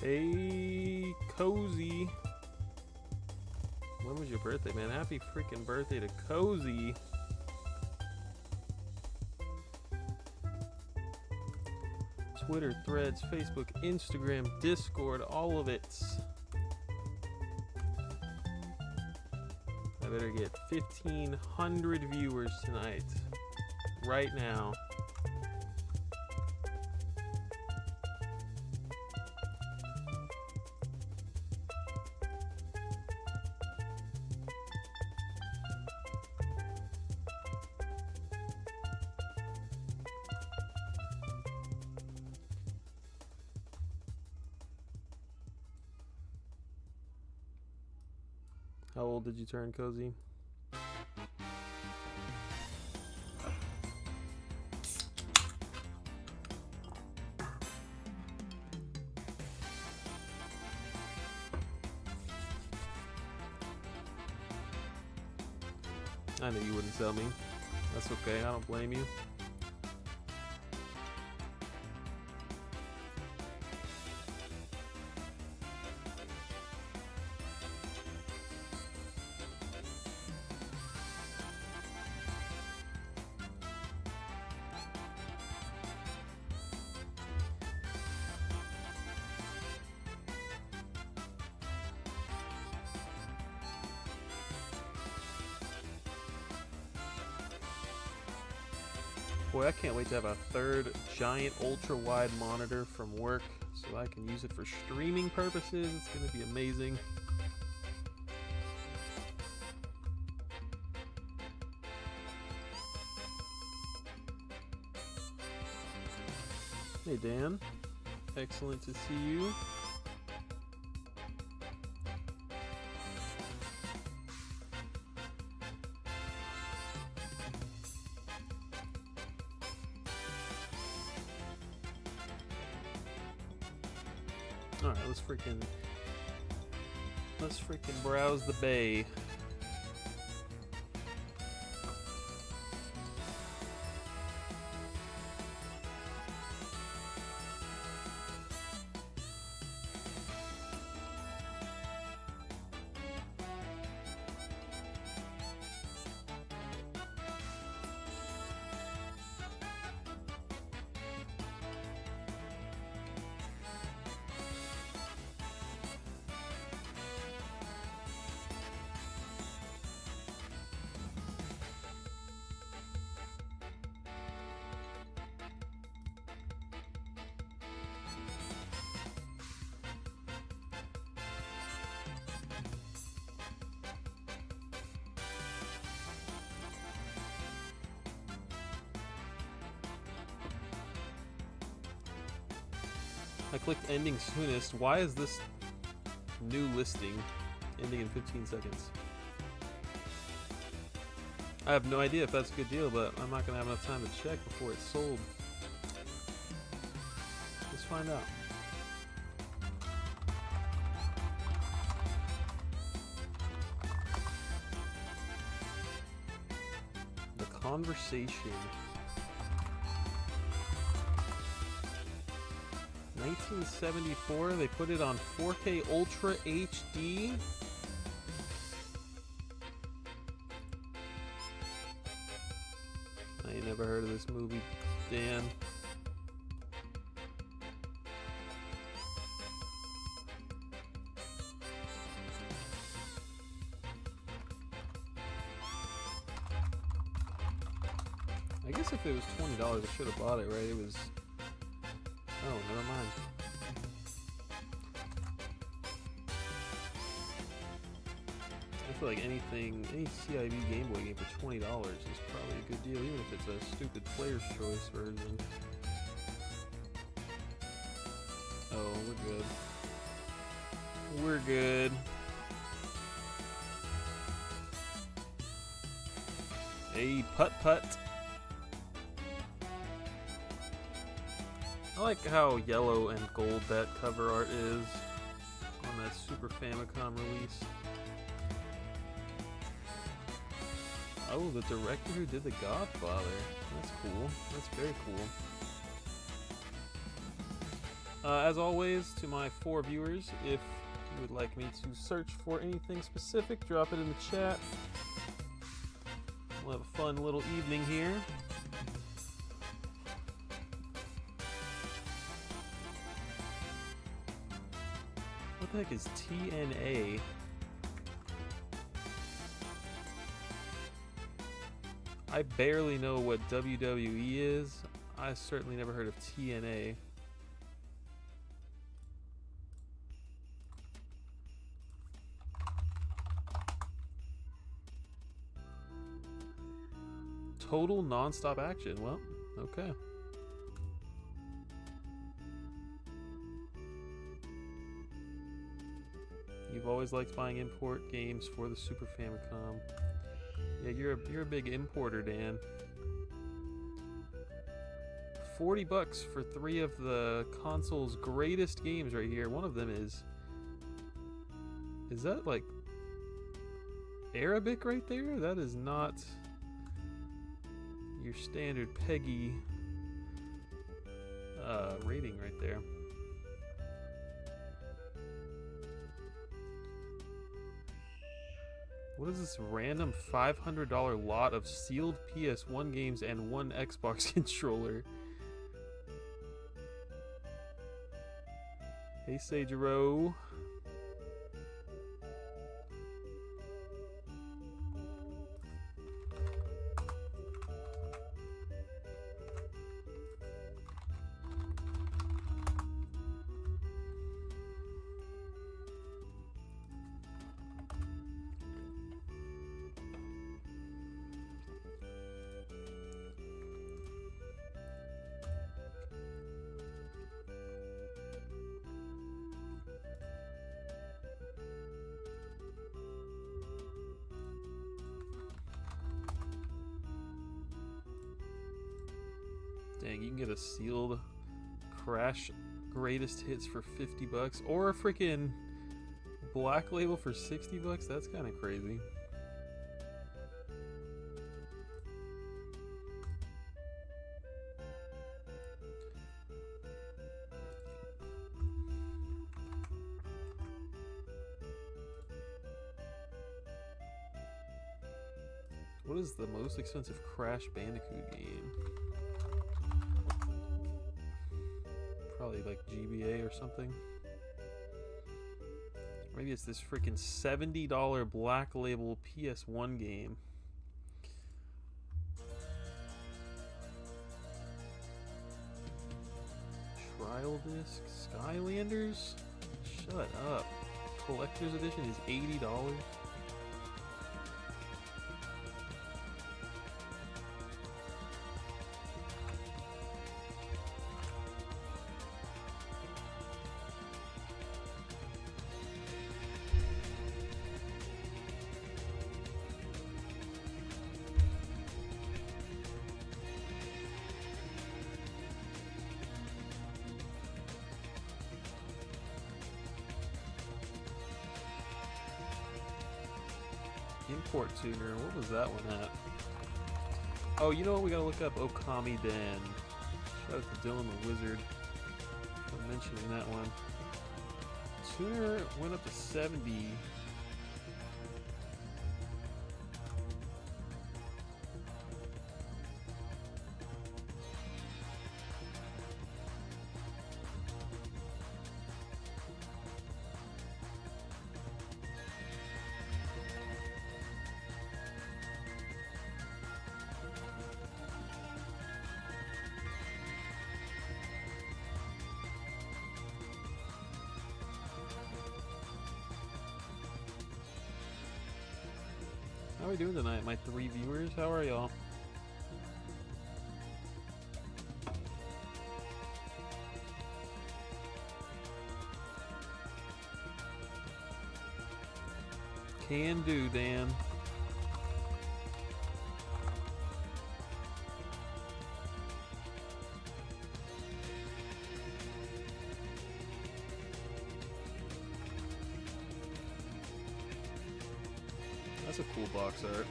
Hey, Cozy. When was your birthday, man? Happy freaking birthday to Cozy. Twitter, Threads, Facebook, Instagram, Discord, all of it. I better get 1,500 viewers tonight. Right now. How old did you turn, Cozy? I knew you wouldn't tell me. That's okay, I don't blame you. Boy, I can't wait to have a third giant ultra-wide monitor from work so I can use it for streaming purposes. It's going to be amazing. Hey Dan, excellent to see you. Alright, let's freaking browse the bay. I clicked ending soonest. Why is this new listing ending in 15 seconds? I have no idea if that's a good deal, but I'm not going to have enough time to check before it's sold. Let's find out. The Conversation. 1974, they put it on 4K Ultra HD. I ain't never heard of this movie, Dan. I guess if it was $20, I should have bought it, right? It was... Oh, never mind. I feel like any CIB Game Boy game for $20 is probably a good deal, even if it's a stupid Player's Choice version. Oh, we're good. We're good. Hey, putt-putt. I like how yellow and gold that cover art is on that Super Famicom release. Oh, the director who did The Godfather. That's cool. That's very As always, to my 4 viewers, if you would like me to search for anything specific, drop it in the chat. We'll have a fun little evening here. What the heck is TNA? I barely know what WWE is. I certainly never heard of TNA. Total non-stop action. Well, okay. You've always liked buying import games for the Super Famicom. Yeah, you're a big importer, Dan. $40 for 3 of the console's greatest games right here. One of them is that like Arabic right there? That is not your standard PEGI rating right there. What is this random $500 lot of sealed PS1 games and 1 Xbox controller? Hey, Sagero. Dang, you can get a sealed Crash Greatest Hits for $50, or a freaking Black Label for $60. That's kind of crazy. What is the most expensive Crash Bandicoot game? Probably like GBA or something. Maybe it's this freaking $70 Black Label PS1 game. Trial Disc Skylanders? Shut up. Collector's Edition is $80. Import tuner, what was that one at? Oh, you know what? We gotta look up Okami Den. Shout out to Dylan the Wizard for mentioning that one. Tuner went up to 70. How are we doing tonight, my 3 viewers? How are y'all? Can do, Dan. That's a cool box art.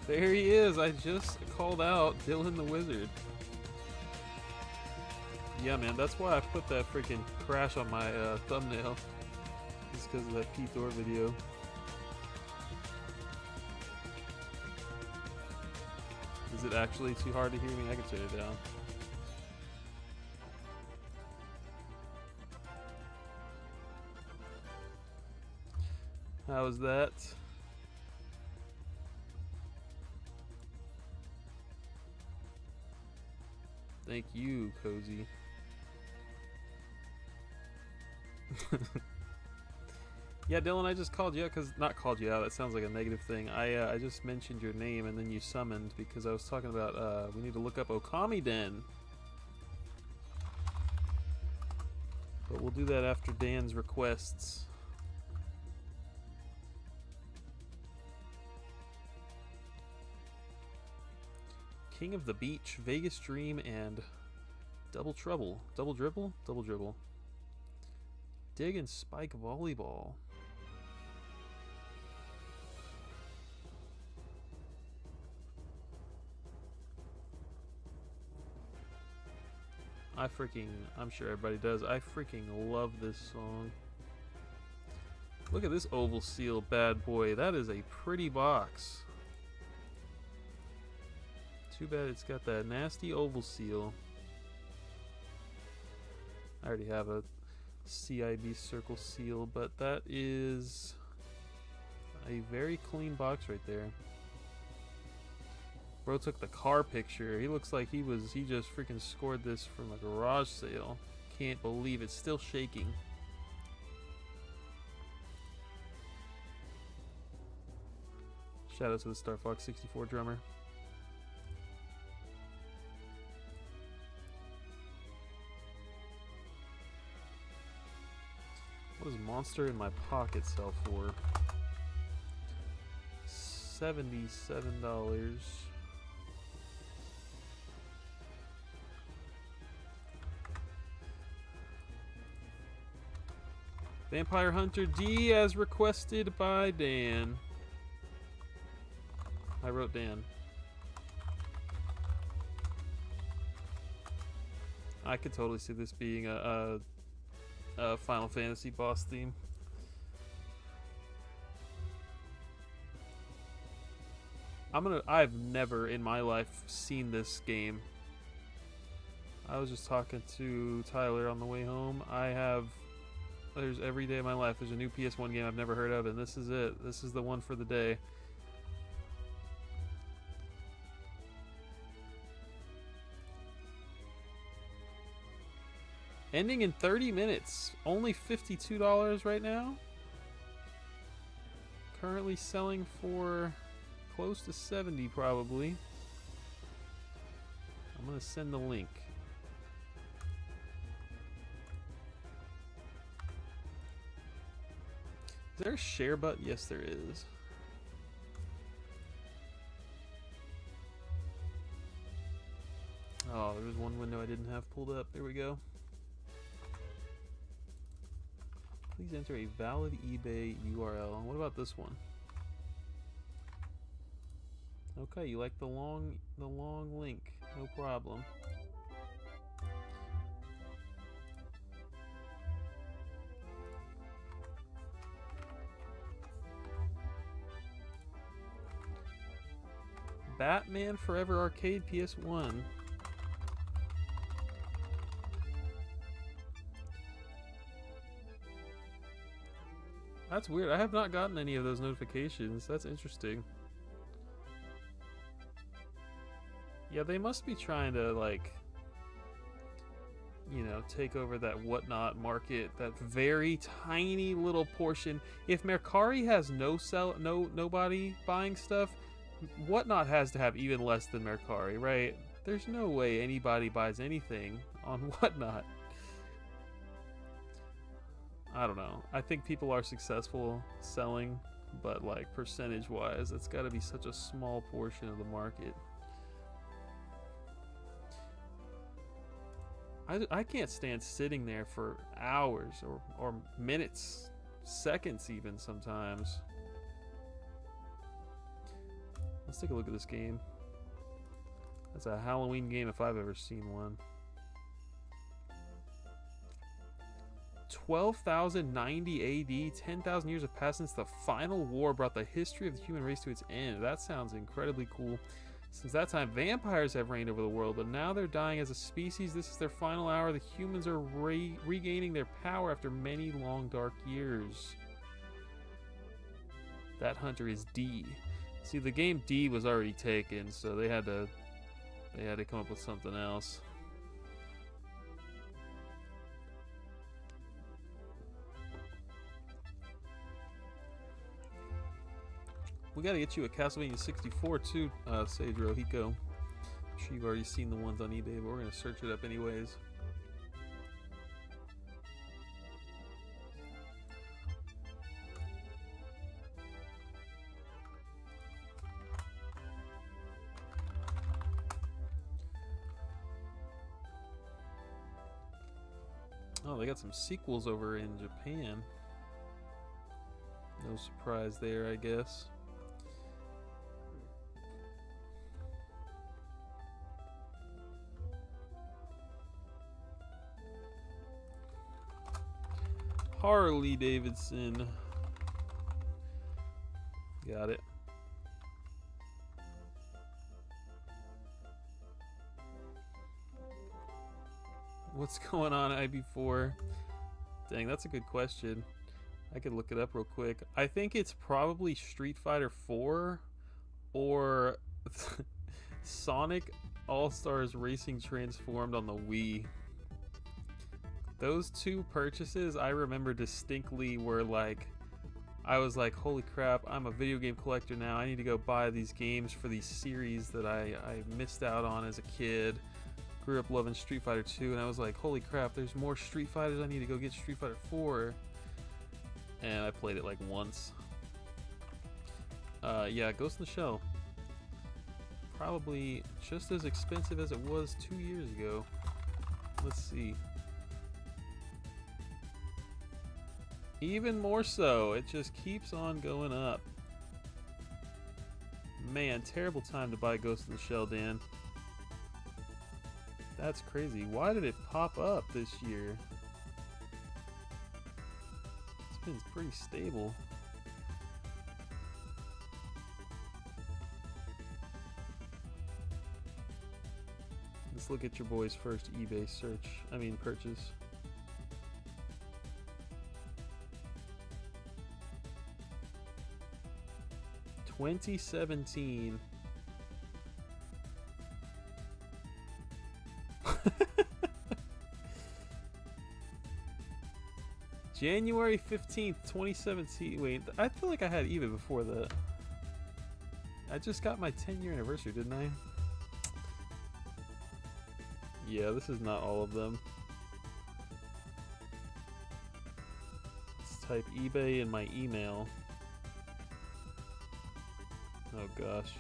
There he is. I just called out Dylan the Wizard. Yeah, man, that's why I put that freaking crash on my thumbnail. Just because of that Pete Thor video. Is it actually too hard to hear me? I can turn it down. How was that? Thank you, Cozy. Yeah, Dylan, I just called you out because not called you out. That sounds like a negative thing. I just mentioned your name and then you summoned because I was talking about we need to look up Okami Den. But we'll do that after Dan's requests. King of the Beach, Vegas Dream, and Double Trouble. Double Dribble? Double Dribble. Dig and Spike Volleyball. I'm sure everybody does. I freaking love this song. Look at this oval seal bad boy. That is a pretty box. Too bad it's got that nasty oval seal. I already have a CIB circle seal, but that is a very clean box right there. Bro took the car picture. He looks like he just freaking scored this from a garage sale. Can't believe it's still shaking. Shout out to the Star Fox 64 drummer. What does Monster in My Pocket sell for? $77. Vampire Hunter D as requested by Dan. I wrote Dan. I could totally see this being a Final Fantasy boss theme. I've never in my life seen this game. I was just talking to Tyler on the way home. There's every day of my life there's a new PS1 game I've never heard of, and this is it. This is the one for the day. Ending in 30 minutes. Only $52 right now. Currently selling for close to 70 probably. I'm gonna send the link. Is there a share button? Yes, there is. Oh, there was one window I didn't have pulled up. There we go. Please enter a valid eBay URL. What about this one? Okay, you like the long link. No problem. Batman Forever Arcade PS1. That's weird. I have not gotten any of those notifications. That's interesting. Yeah, they must be trying to, like, you know, take over that Whatnot market, that very tiny little portion. If Mercari has nobody buying stuff, Whatnot has to have even less than Mercari, right? There's no way anybody buys anything on Whatnot. I don't know. I think people are successful selling, but like percentage-wise, it's got to be such a small portion of the market. I can't stand sitting there for hours or minutes, seconds even sometimes. Let's take a look at this game. That's a Halloween game if I've ever seen one. 12,090 AD, 10,000 years have passed since the final war brought the history of the human race to its end. That sounds incredibly cool. Since that time, vampires have reigned over the world, but now they're dying as a species. This is their final hour. The humans are regaining their power after many long, dark years. That hunter is D. See, the game D was already taken, so they had to come up with something else. We gotta get you a Castlevania 64 too, Seidro Hiko. I'm sure you've already seen the ones on eBay, but we're gonna search it up anyways. Oh, they got some sequels over in Japan. No surprise there, I guess. Harley Davidson. Got it. What's going on, IB4? Dang, that's a good question. I could look it up real quick. I think it's probably Street Fighter 4 or Sonic All-Stars Racing Transformed on the Wii. Those two purchases I remember distinctly were like, I was like, holy crap, I'm a video game collector now. I need to go buy these games for these series that I missed out on as a kid. Grew up loving Street Fighter 2, and I was like, holy crap, there's more Street Fighters. I need to go get Street Fighter 4. And I played it like once. Yeah, Ghost in the Shell. Probably just as expensive as it was 2 years ago. Let's see. Even more so. It just keeps on going up. Man, terrible time to buy Ghost in the Shell, Dan. That's crazy. Why did it pop up this year? It's been pretty stable. Let's look at your boy's first eBay purchase. $2017. January 15th, 2017. Wait, I feel like I had eBay before that. I just got my 10-year anniversary, didn't I? Yeah, this is not all of them. Let's type eBay in my email. Oh gosh.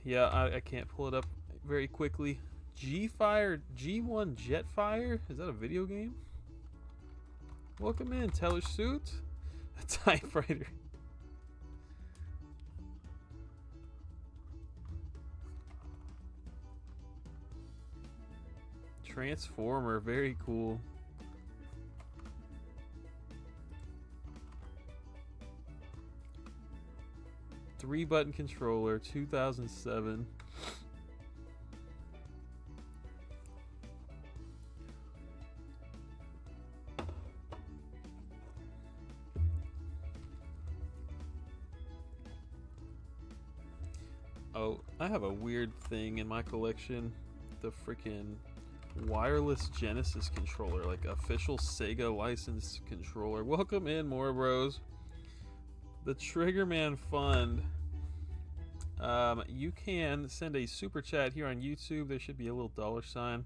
Yeah, I can't pull it up very quickly. G1 Jetfire? Is that a video game? Welcome in, Teller Suit. A typewriter. Transformer, very cool. Three-button controller, 2007. Oh, I have a weird thing in my collection. The freaking wireless Genesis controller, like official Sega licensed controller. Welcome in, more bros. The Triggerman Fund. You can send a super chat here on YouTube. There should be a little $sign.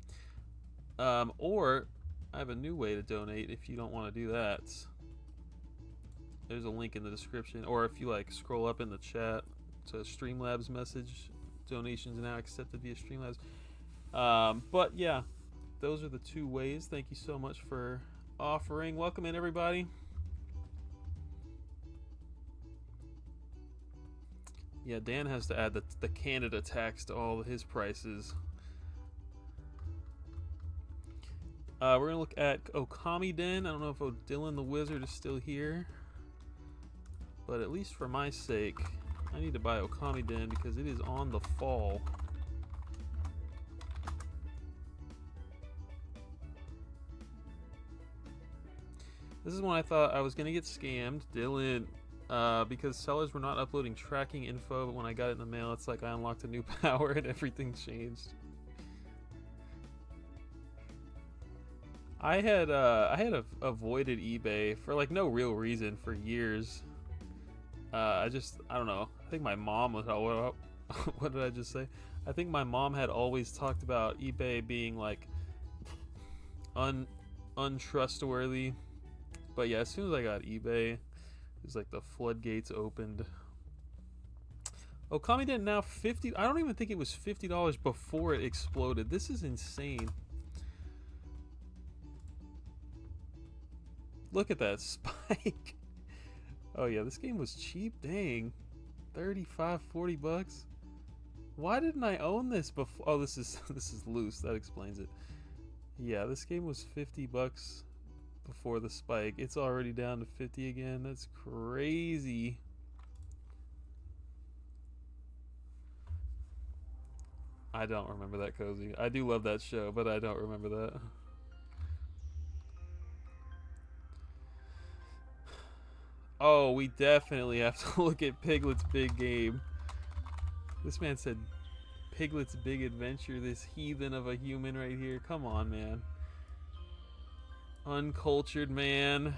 Or I have a new way to donate if you don't want to do that. There's a link in the description. Or if you like scroll up in the chat to Streamlabs message, donations now accepted via Streamlabs. But yeah, those are the two ways. Thank you so much for offering. Welcome in, everybody. Yeah, Dan has to add the Canada tax to all of his prices. We're going to look at Okami Den. I don't know if Dylan the Wizard is still here. But at least for my sake, I need to buy Okami Den because it is on the fall. This is when I thought I was going to get scammed. Dylan, because sellers were not uploading tracking info, but when I got it in the mail, it's like I unlocked a new power and everything changed. I had avoided eBay for like no real reason for years. I don't know. I think my mom was. What did I just say? I think my mom had always talked about eBay being like untrustworthy. But yeah, as soon as I got eBay, it was like the floodgates opened. Okami Den now $50. I don't even think it was $50 before it exploded. This is insane. Look at that spike. Oh yeah, this game was cheap. Dang. 35, 40 bucks. Why didn't I own this before? Oh, this is loose. That explains it. Yeah, this game was 50 bucks before the spike. It's already down to 50 again. That's crazy. I don't remember that, Cozy. I do love that show, but I don't remember that. Oh, we definitely have to look at Piglet's Big Game. This man said Piglet's Big Adventure, this heathen of a human right here. Come on, man. Uncultured man.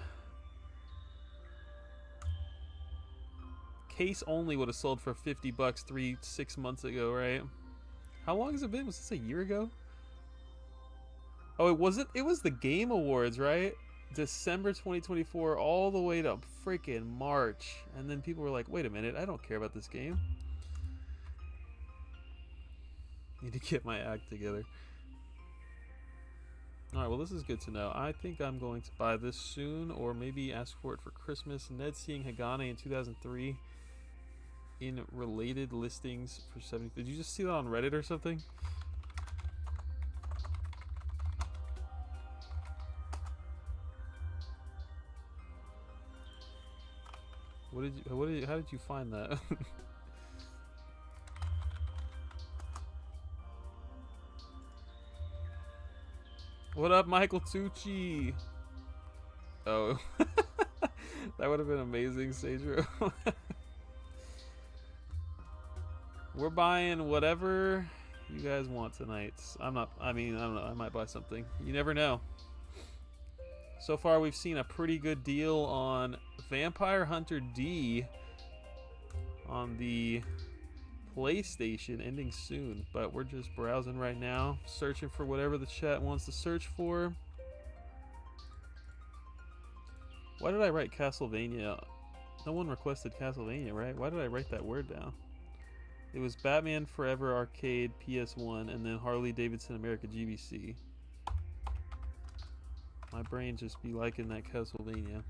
Case only would have sold for 50 bucks 6 months ago, right? How long has it been? Was this a year ago? Oh, it wasn't. It was the Game Awards, right? December 2024 all the way to freaking March. And then people were like, wait a minute, I don't care about this game. Need to get my act together. Alright, well this is good to know. I think I'm going to buy this soon, or maybe ask for it for Christmas. Ned seeing Hagane in 2003 in related listings for 70. Did you just see that on Reddit or something? How did you find that? What up, Michael Tucci? Oh, that would have been amazing, Sagero. We're buying whatever you guys want tonight. I don't know. I might buy something. You never know. So far, we've seen a pretty good deal on Vampire Hunter D on the PlayStation, ending soon. But we're just browsing right now, searching for whatever the chat wants to search for. Why did I write Castlevania? No one requested Castlevania, right? Why did I write that word down? It was Batman Forever Arcade PS1 and then Harley Davidson America GBC. My brain just be liking that Castlevania.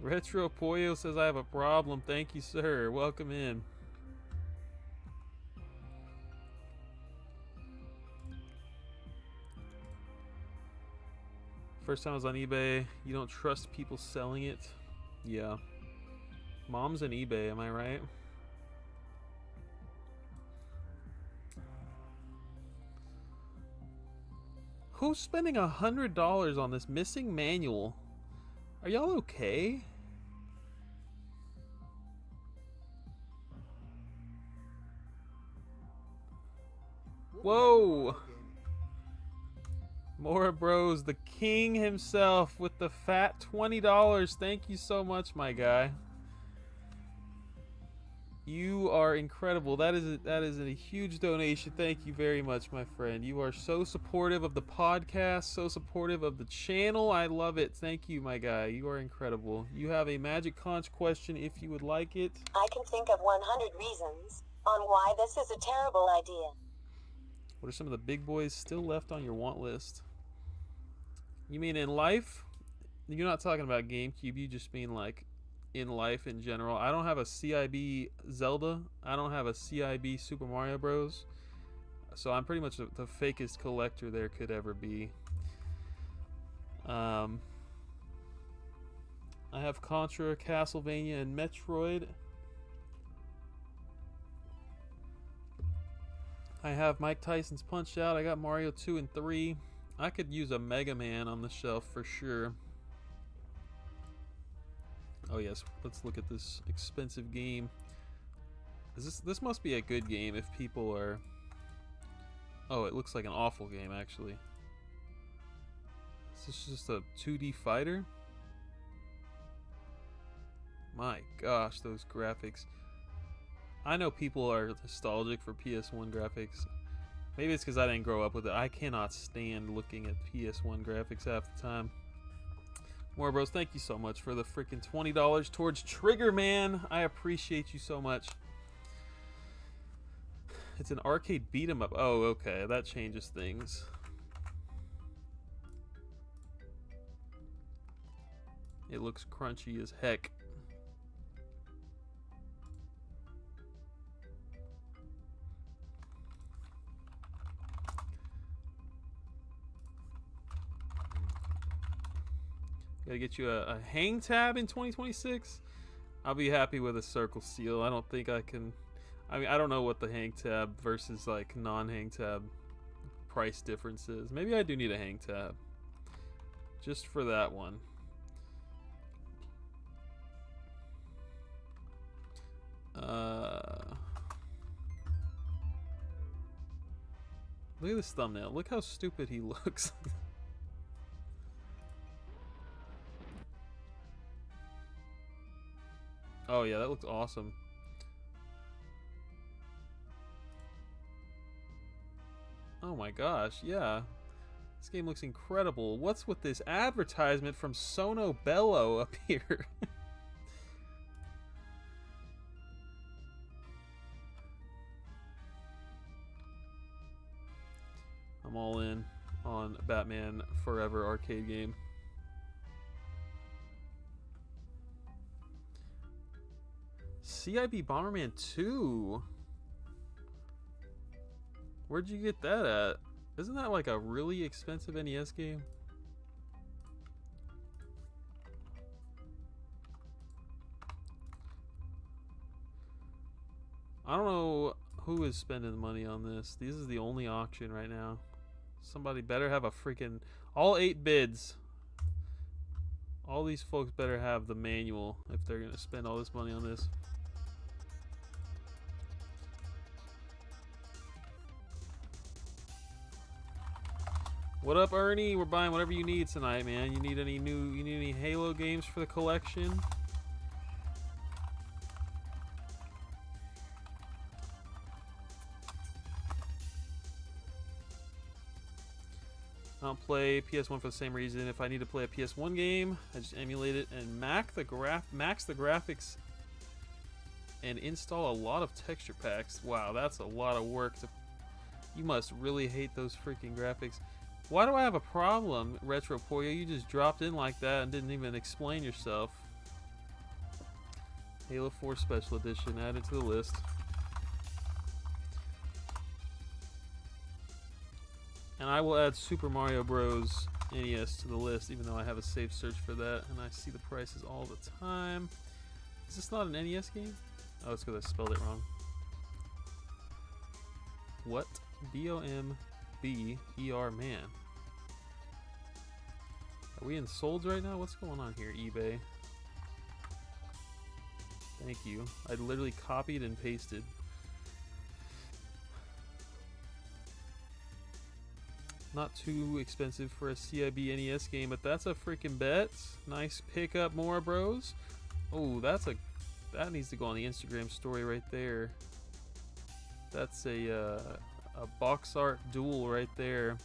Retro Pollo says I have a problem. Thank you, sir. Welcome in. First time I was on eBay. You don't trust people selling it? Yeah. Mom's on eBay, am I right? Who's spending $100 on this missing manual? Are y'all okay? Whoa! Mora Bros, the king himself with the fat $20. Thank you so much, my guy. You are incredible. That is a huge donation. Thank you very much, my friend. You are so supportive of the podcast, so supportive of the channel. I love it. Thank you, my guy. You are incredible. You have a Magic Conch question if you would like it. I can think of 100 reasons on why this is a terrible idea. What are some of the big boys still left on your want list? You mean in life? You're not talking about GameCube. You just mean like in life in general. I don't have a CIB Zelda. I don't have a CIB Super Mario Bros. So I'm pretty much the fakest collector there could ever be. I have Contra, Castlevania, and Metroid. I have Mike Tyson's Punch-Out. I got Mario 2 and 3. I could use a Mega Man on the shelf for sure. Oh yes, let's look at this expensive game. This must be a good game if people are... Oh, it looks like an awful game actually. Is this just a 2D fighter? My gosh, those graphics. I know people are nostalgic for PS1 graphics. Maybe it's because I didn't grow up with it. I cannot stand looking at PS1 graphics half the time. More Bros, thank you so much for the freaking $20 towards Trigger Man. I appreciate you so much. It's an arcade beat 'em up. Oh, okay, that changes things. It looks crunchy as heck. Gotta get you a hang tab in 2026. I'll be happy with a circle seal. I don't think I can. I mean, I don't know what the hang tab versus like non-hang tab price difference is. Maybe I do need a hang tab just for that one. Look at this thumbnail. Look how stupid he looks. Oh yeah, that looks awesome. Oh my gosh, yeah. This game looks incredible. What's with this advertisement from Sono Bello up here? I'm all in on Batman Forever arcade game. CIB Bomberman 2? Where'd you get that at? Isn't that like a really expensive NES game? I don't know who is spending money on this. This is the only auction right now. Somebody better have a freaking... All 8 bids. All these folks better have the manual if they're going to spend all this money on this. What up, Ernie? We're buying whatever you need tonight, man. You need any Halo games for the collection? I don't play PS1 for the same reason. If I need to play a PS1 game, I just emulate it and max the graphics and install a lot of texture packs. Wow, that's a lot of work to... You must really hate those freaking graphics. Why do I have a problem, Retro Poyo? You just dropped in like that and didn't even explain yourself. Halo 4 Special Edition added to the list. And I will add Super Mario Bros. NES to the list, even though I have a safe search for that, and I see the prices all the time. Is this not an NES game? Oh, it's because I spelled it wrong. What? B-O-M-B-E-R, man. Are we in solds right now? What's going on here, eBay? Thank you. I literally copied and pasted. Not too expensive for a CIB NES game, but that's a freaking bet. Nice pickup, more bros. Oh, that needs to go on the Instagram story right there. That's a box art duel right there.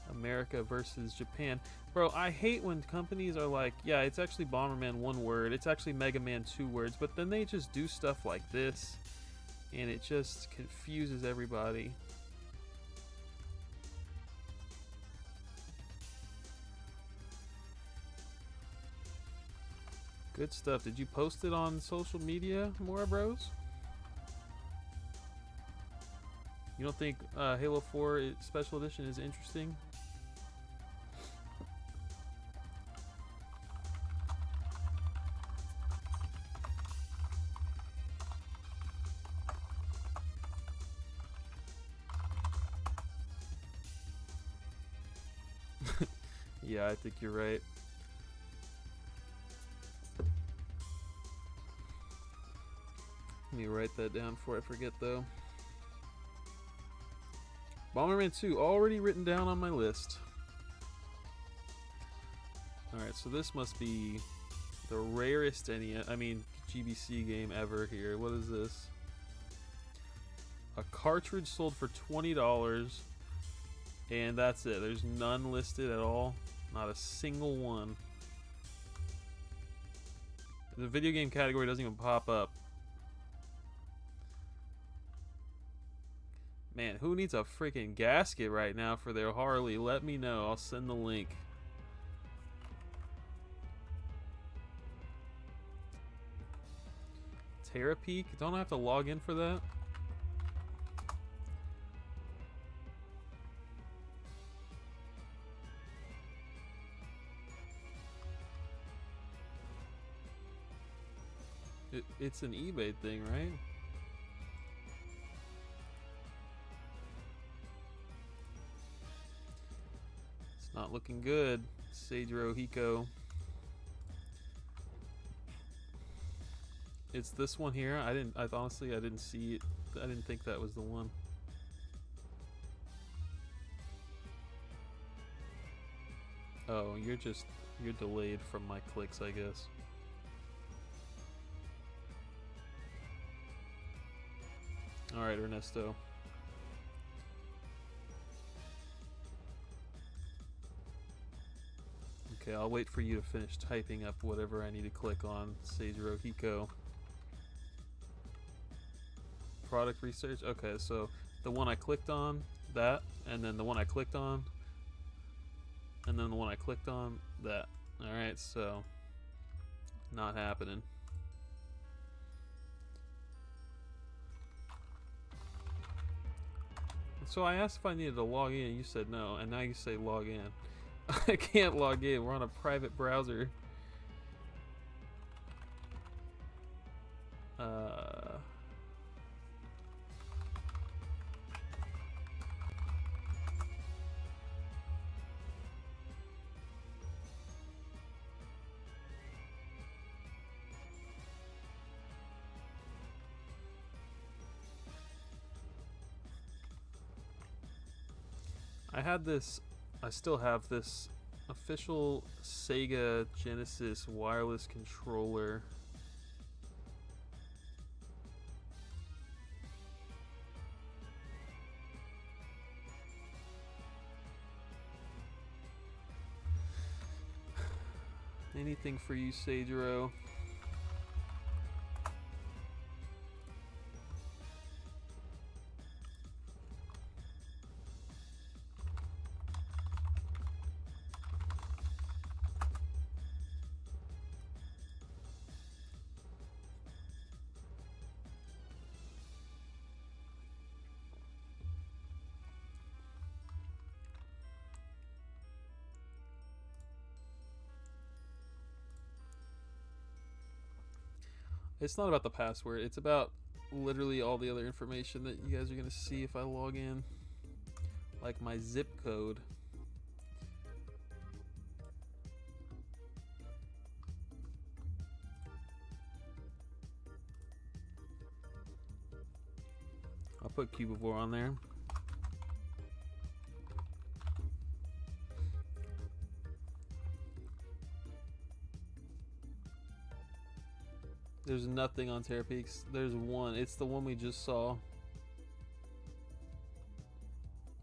America versus Japan. Bro, I hate when companies are like, yeah, it's actually Bomberman 1 word, it's actually Mega Man 2 words, but then they just do stuff like this, and it just confuses everybody. Good stuff. Did you post it on social media, Mora Bros? You don't think Halo 4 Special Edition is interesting? Yeah, I think you're right. Let me write that down before I forget, though. Bomberman 2, already written down on my list. Alright, so this must be the rarest GBC game ever here. What is this? A cartridge sold for $20, and that's it. There's none listed at all. Not a single one. The video game category doesn't even pop up. Man, who needs a freaking gasket right now for their Harley? Let me know. I'll send the link. Terra Peak? Don't I have to log in for that? It's an eBay thing, right? It's not looking good, Seijiro Hiko. It's this one here. Honestly, I didn't see it. I didn't think that was the one. Oh, you're delayed from my clicks, I guess. Alright, Ernesto. Okay, I'll wait for you to finish typing up whatever I need to click on. Seijiro Hiko. Product research. Okay, so the one I clicked on, that, and then the one I clicked on, and then the one I clicked on, that. Alright, so not happening. So I asked if I needed to log in, and you said no, and now you say log in. I can't log in. We're on a private browser. I still have this official Sega Genesis wireless controller. Anything for you, Seijiro. It's not about the password, it's about literally all the other information that you guys are going to see if I log in. Like my zip code. I'll put Cubivore on there. There's nothing on Terra Peaks. There's one. It's the one we just saw.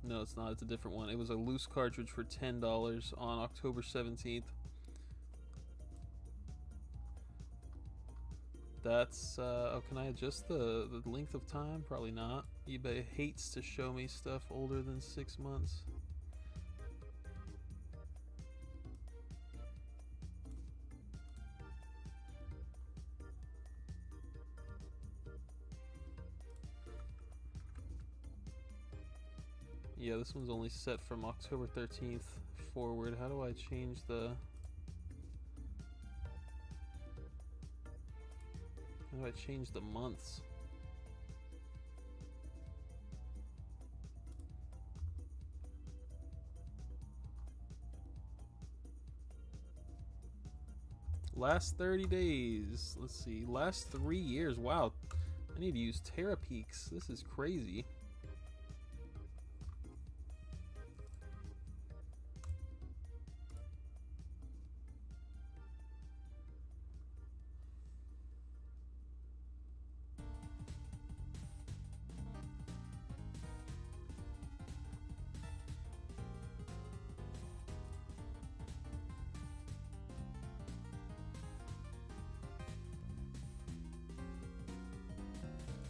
No, it's not. It's a different one. It was a loose cartridge for $10 on October 17th. That's, oh, can I adjust the length of time? Probably not. eBay hates to show me stuff older than 6 months. Yeah, this one's only set from October 13th forward. How do I change the... How do I change the months? Last 30 days. Let's see. Last 3 years. Wow. I need to use TerraPeaks. This is crazy.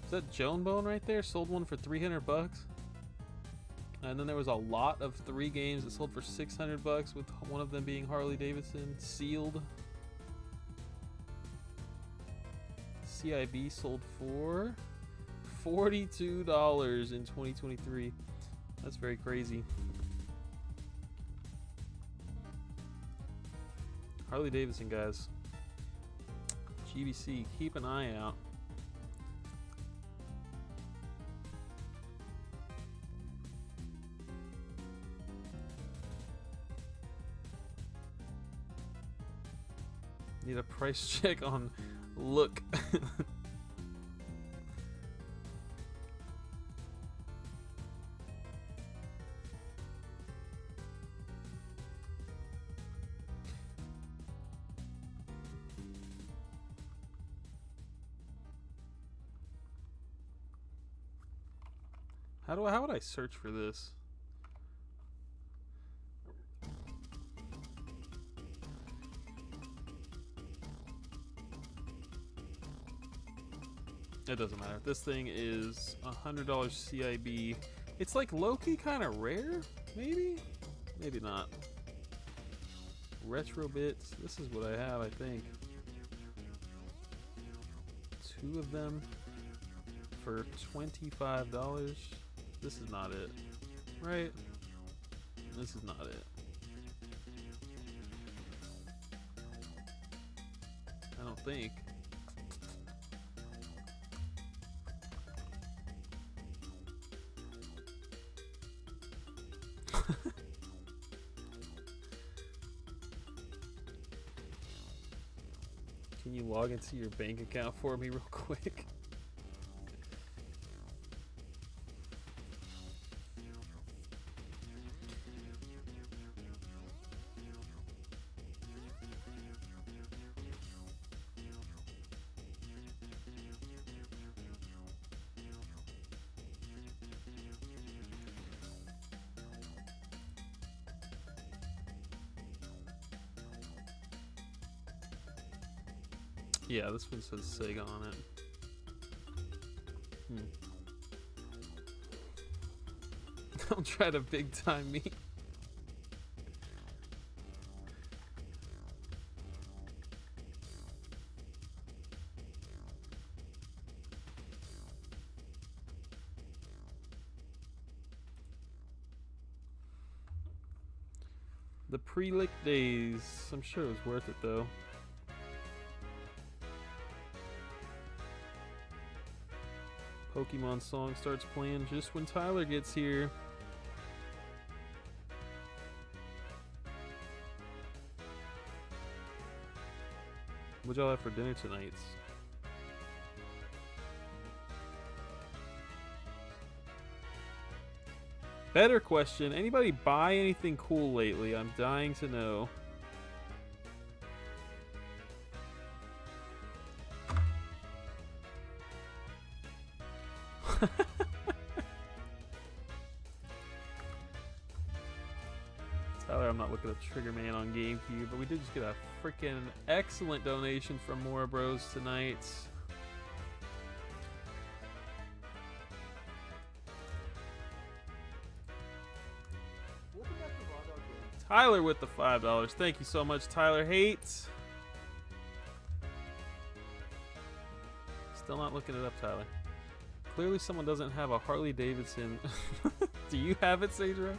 Is that Joan Bone right there? Sold one for 300 bucks. And then there was a lot of 3 games that sold for 600 bucks, with one of them being Harley Davidson sealed. CIB sold for $42 in 2023. That's very crazy. Harley Davidson, guys. GBC, keep an eye out. Need a price check on Look. How would I search for this? It doesn't matter. This thing is $100 CIB. It's like low-key kind of rare, maybe? Maybe not. Retro bits. This is what I have, I think. 2 of them for $25. This is not it, right? This is not it. I don't think. Can you log into your bank account for me real quick? Yeah, this one says Sega on it. Don't try to big time me. The pre-lick days. I'm sure it was worth it though. Pokemon song starts playing just when Tyler gets here. What y'all have for dinner tonight? Better question. Anybody buy anything cool lately? I'm dying to know. Tyler, I'm not looking up Trigger Man on GameCube, but we did just get a freaking excellent donation from Mora Bros tonight. Tyler with the $5. Thank you so much, Tyler Hate. Still not looking it up, Tyler. Clearly someone doesn't have a Harley Davidson. Do you have it, Sagero?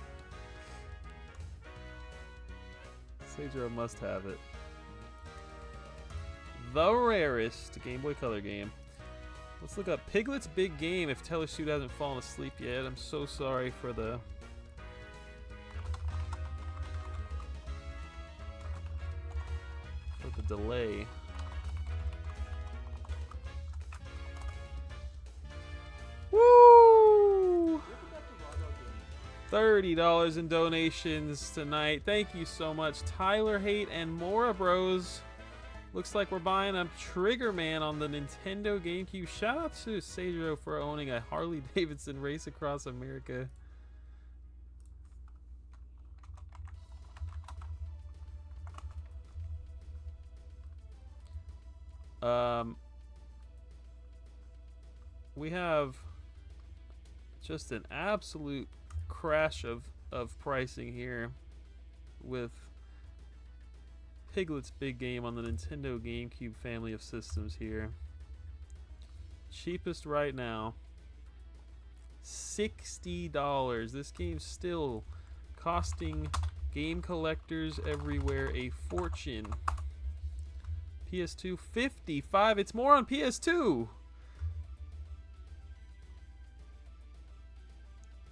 Sagero must have it. The rarest Game Boy Color game. Let's look up Piglet's Big Game if Taylor Sue hasn't fallen asleep yet. I'm so sorry for the... delay. Woo! $30 in donations tonight. Thank you so much, Tyler Haight and Mora Bros. Looks like we're buying a Trigger Man on the Nintendo GameCube. Shout out to Sagero for owning a Harley Davidson Race Across America. We have just an absolute crash of pricing here with Piglet's Big Game on the Nintendo GameCube family of systems here. Cheapest right now, $60. This game's still costing game collectors everywhere a fortune. PS2, $55. It's more on PS2.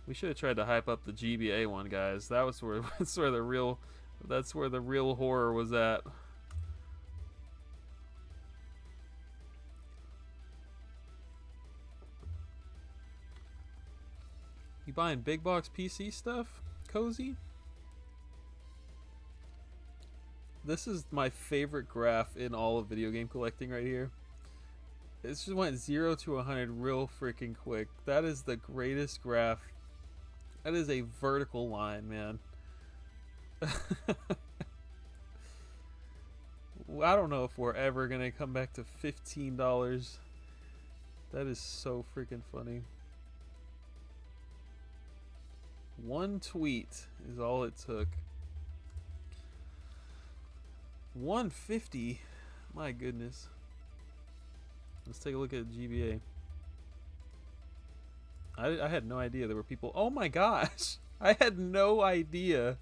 We should have tried to hype up the GBA one, guys. That was where that's where the real horror was at. You buying big box PC stuff, Cozy? This is my favorite graph in all of video game collecting right here. It just went 0 to 100 real freaking quick. That is the greatest graph. That is a vertical line, man. I don't know if we're ever going to come back to $15. That is so freaking funny. One tweet is all it took. 150. My goodness. Let's take a look at GBA. I had no idea there were people. Oh my gosh. I had no idea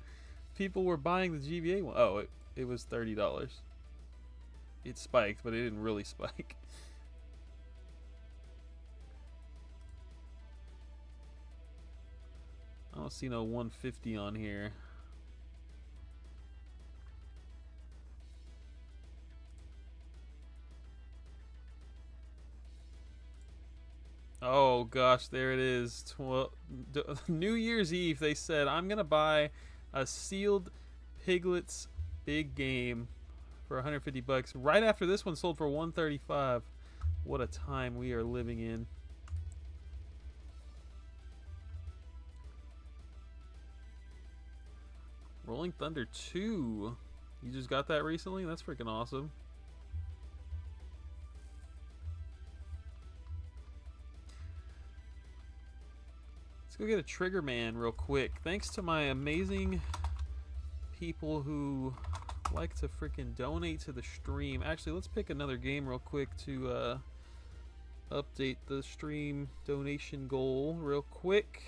people were buying the GBA one. Oh, it was $30. It spiked, but it didn't really spike. I don't see no 150 on here. Oh gosh, there it is. New Year's Eve, they said, I'm gonna buy a sealed Piglet's Big Game for 150 bucks. Right after this one sold for 135. What a time we are living in. Rolling Thunder 2. You just got that recently? That's freaking awesome. Go get a Trigger Man real quick. Thanks to my amazing people who like to freaking donate to the stream. Actually, let's pick another game real quick to update the stream donation goal real quick.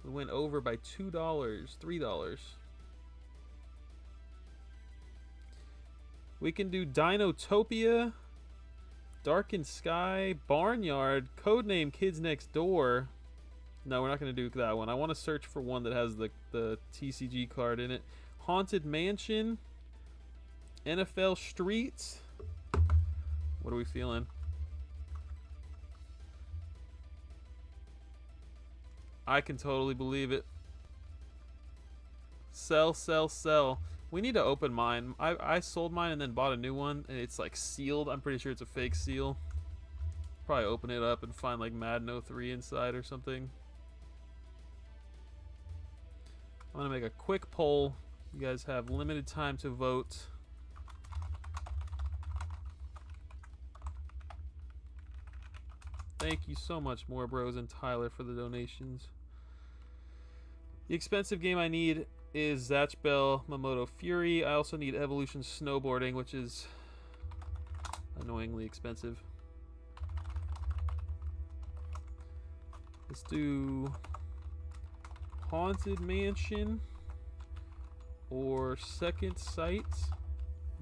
We went over by $2, $3. We can do Dinotopia, Darkened Sky, Barnyard, Codename Kids Next Door. No, we're not going to do that one. I want to search for one that has the TCG card in it. Haunted Mansion, NFL Streets. What are we feeling? I can totally believe it. Sell, sell, sell. We need to open mine. I sold mine and then bought a new one, and it's like sealed. I'm pretty sure it's a fake seal. Probably open it up and find like Madden 03 inside or something. I'm gonna make a quick poll. You guys have limited time to vote. Thank you so much, More Bros and Tyler, for the donations. The expensive game I need is Zatch Bell Mamoto Fury. I also need Evolution Snowboarding, which is annoyingly expensive. Let's do Haunted Mansion or Second Sight.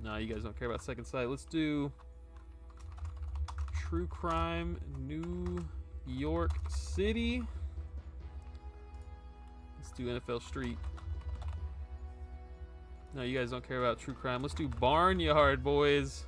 No, you guys don't care about Second Sight. Let's do True Crime New York City. Let's do NFL Street. No, you guys don't care about True Crime. Let's do Barnyard, boys.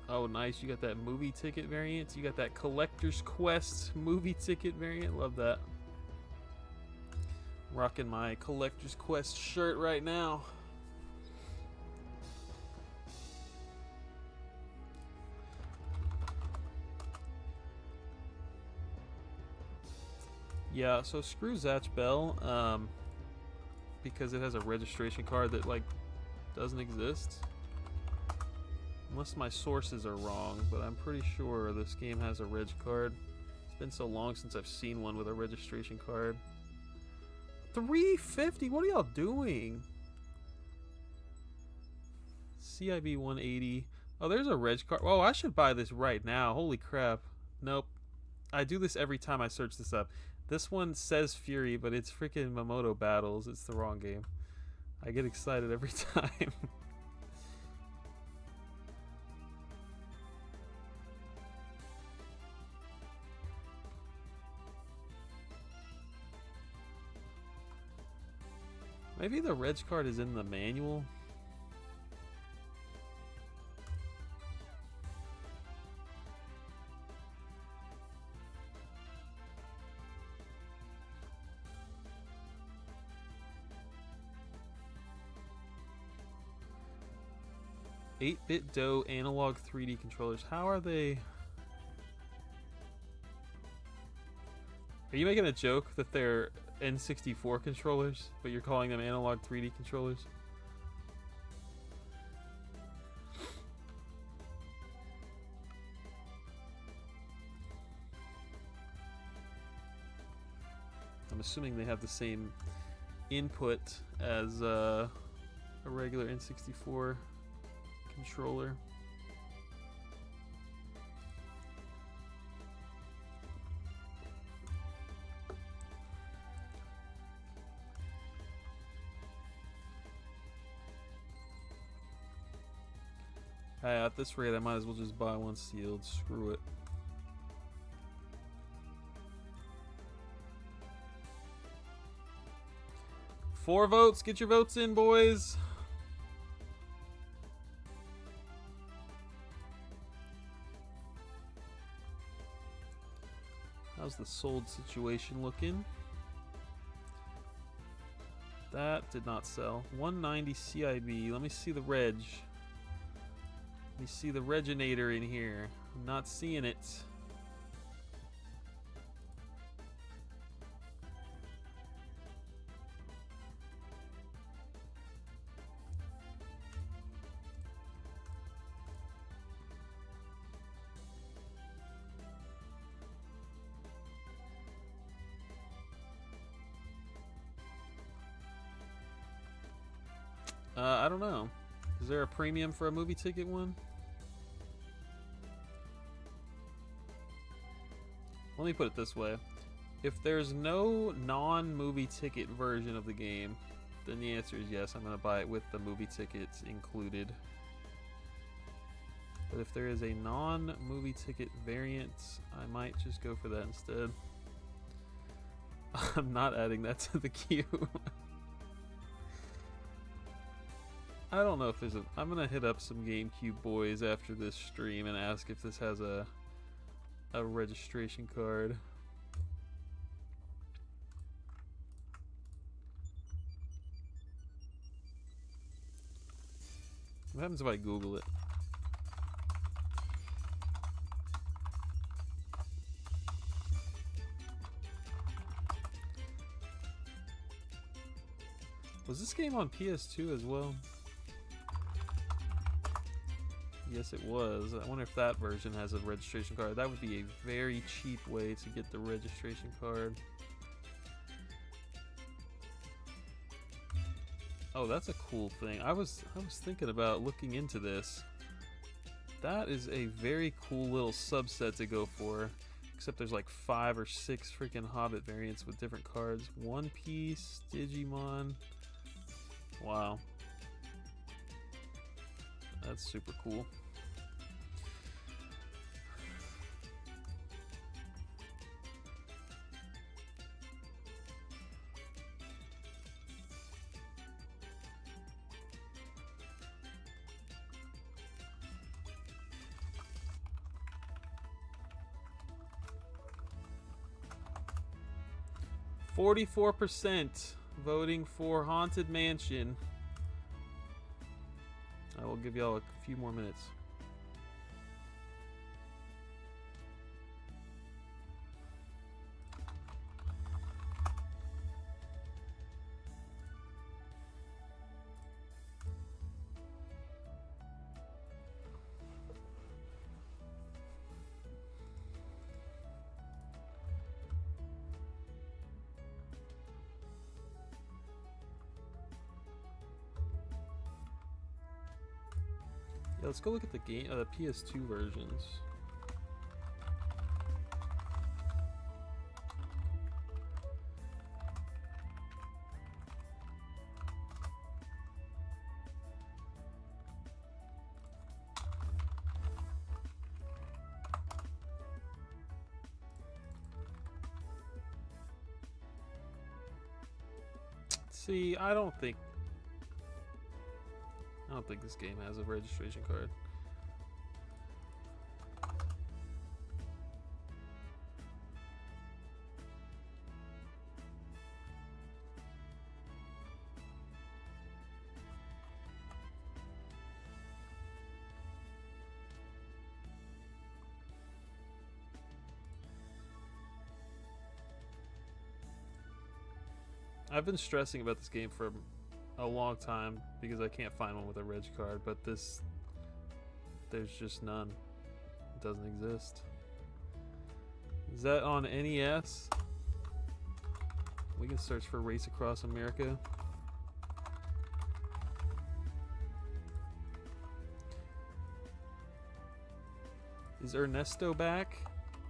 Oh, nice. You got that movie ticket variant. You got that Collector's Quest movie ticket variant. Love that. Rocking my Collector's Quest shirt right now. Yeah, so screw Zatch Bell, because it has a registration card that, like, doesn't exist. Unless my sources are wrong, but I'm pretty sure this game has a reg card. It's been so long since I've seen one with a registration card. $350? What are y'all doing? CIB 180. Oh, there's a reg card. Oh, I should buy this right now. Holy crap. Nope. I do this every time I search this up. This one says Fury, but it's freaking Mamoto Battles. It's the wrong game. I get excited every time. Maybe the reg card is in the manual. Eight-bit DOE analog 3D controllers. How are they? Are you making a joke that they're N64 controllers, but you're calling them analog 3D controllers? I'm assuming they have the same input as a regular N64 controller. At this rate, I might as well just buy one sealed. Screw it. Four votes. Get your votes in, boys. How's the sold situation looking? That did not sell. 190 CIB. Let me see the reg. Let me see the Reginator in here. I'm not seeing it. I don't know. Is there a premium for a movie ticket one? Let me put it this way. If there's no non-movie ticket version of the game, then the answer is yes, I'm going to buy it with the movie tickets included. But if there is a non-movie ticket variant, I might just go for that instead. I'm not adding that to the queue. I don't know if there's a... I'm going to hit up some GameCube boys after this stream and ask if this has a registration card. What happens if I Google it? Was this game on PS2 as well? Yes, it was. I wonder if that version has a registration card. That would be a very cheap way to get the registration card. Oh, that's a cool thing. I was thinking about looking into this. That is a very cool little subset to go for. Except there's like 5 or 6 freaking Hobbit variants with different cards. One Piece, Digimon. Wow. That's super cool. %, voting for Haunted Mansion. I will give y'all a few more minutes. Yeah, let's go look at the game, the PS2 versions. See, I don't think this game has a registration card. I've been stressing about this game for a long time because I can't find one with a reg card, but there's just none. It doesn't exist. Is that on NES? We can search for Race Across America. Is Ernesto back?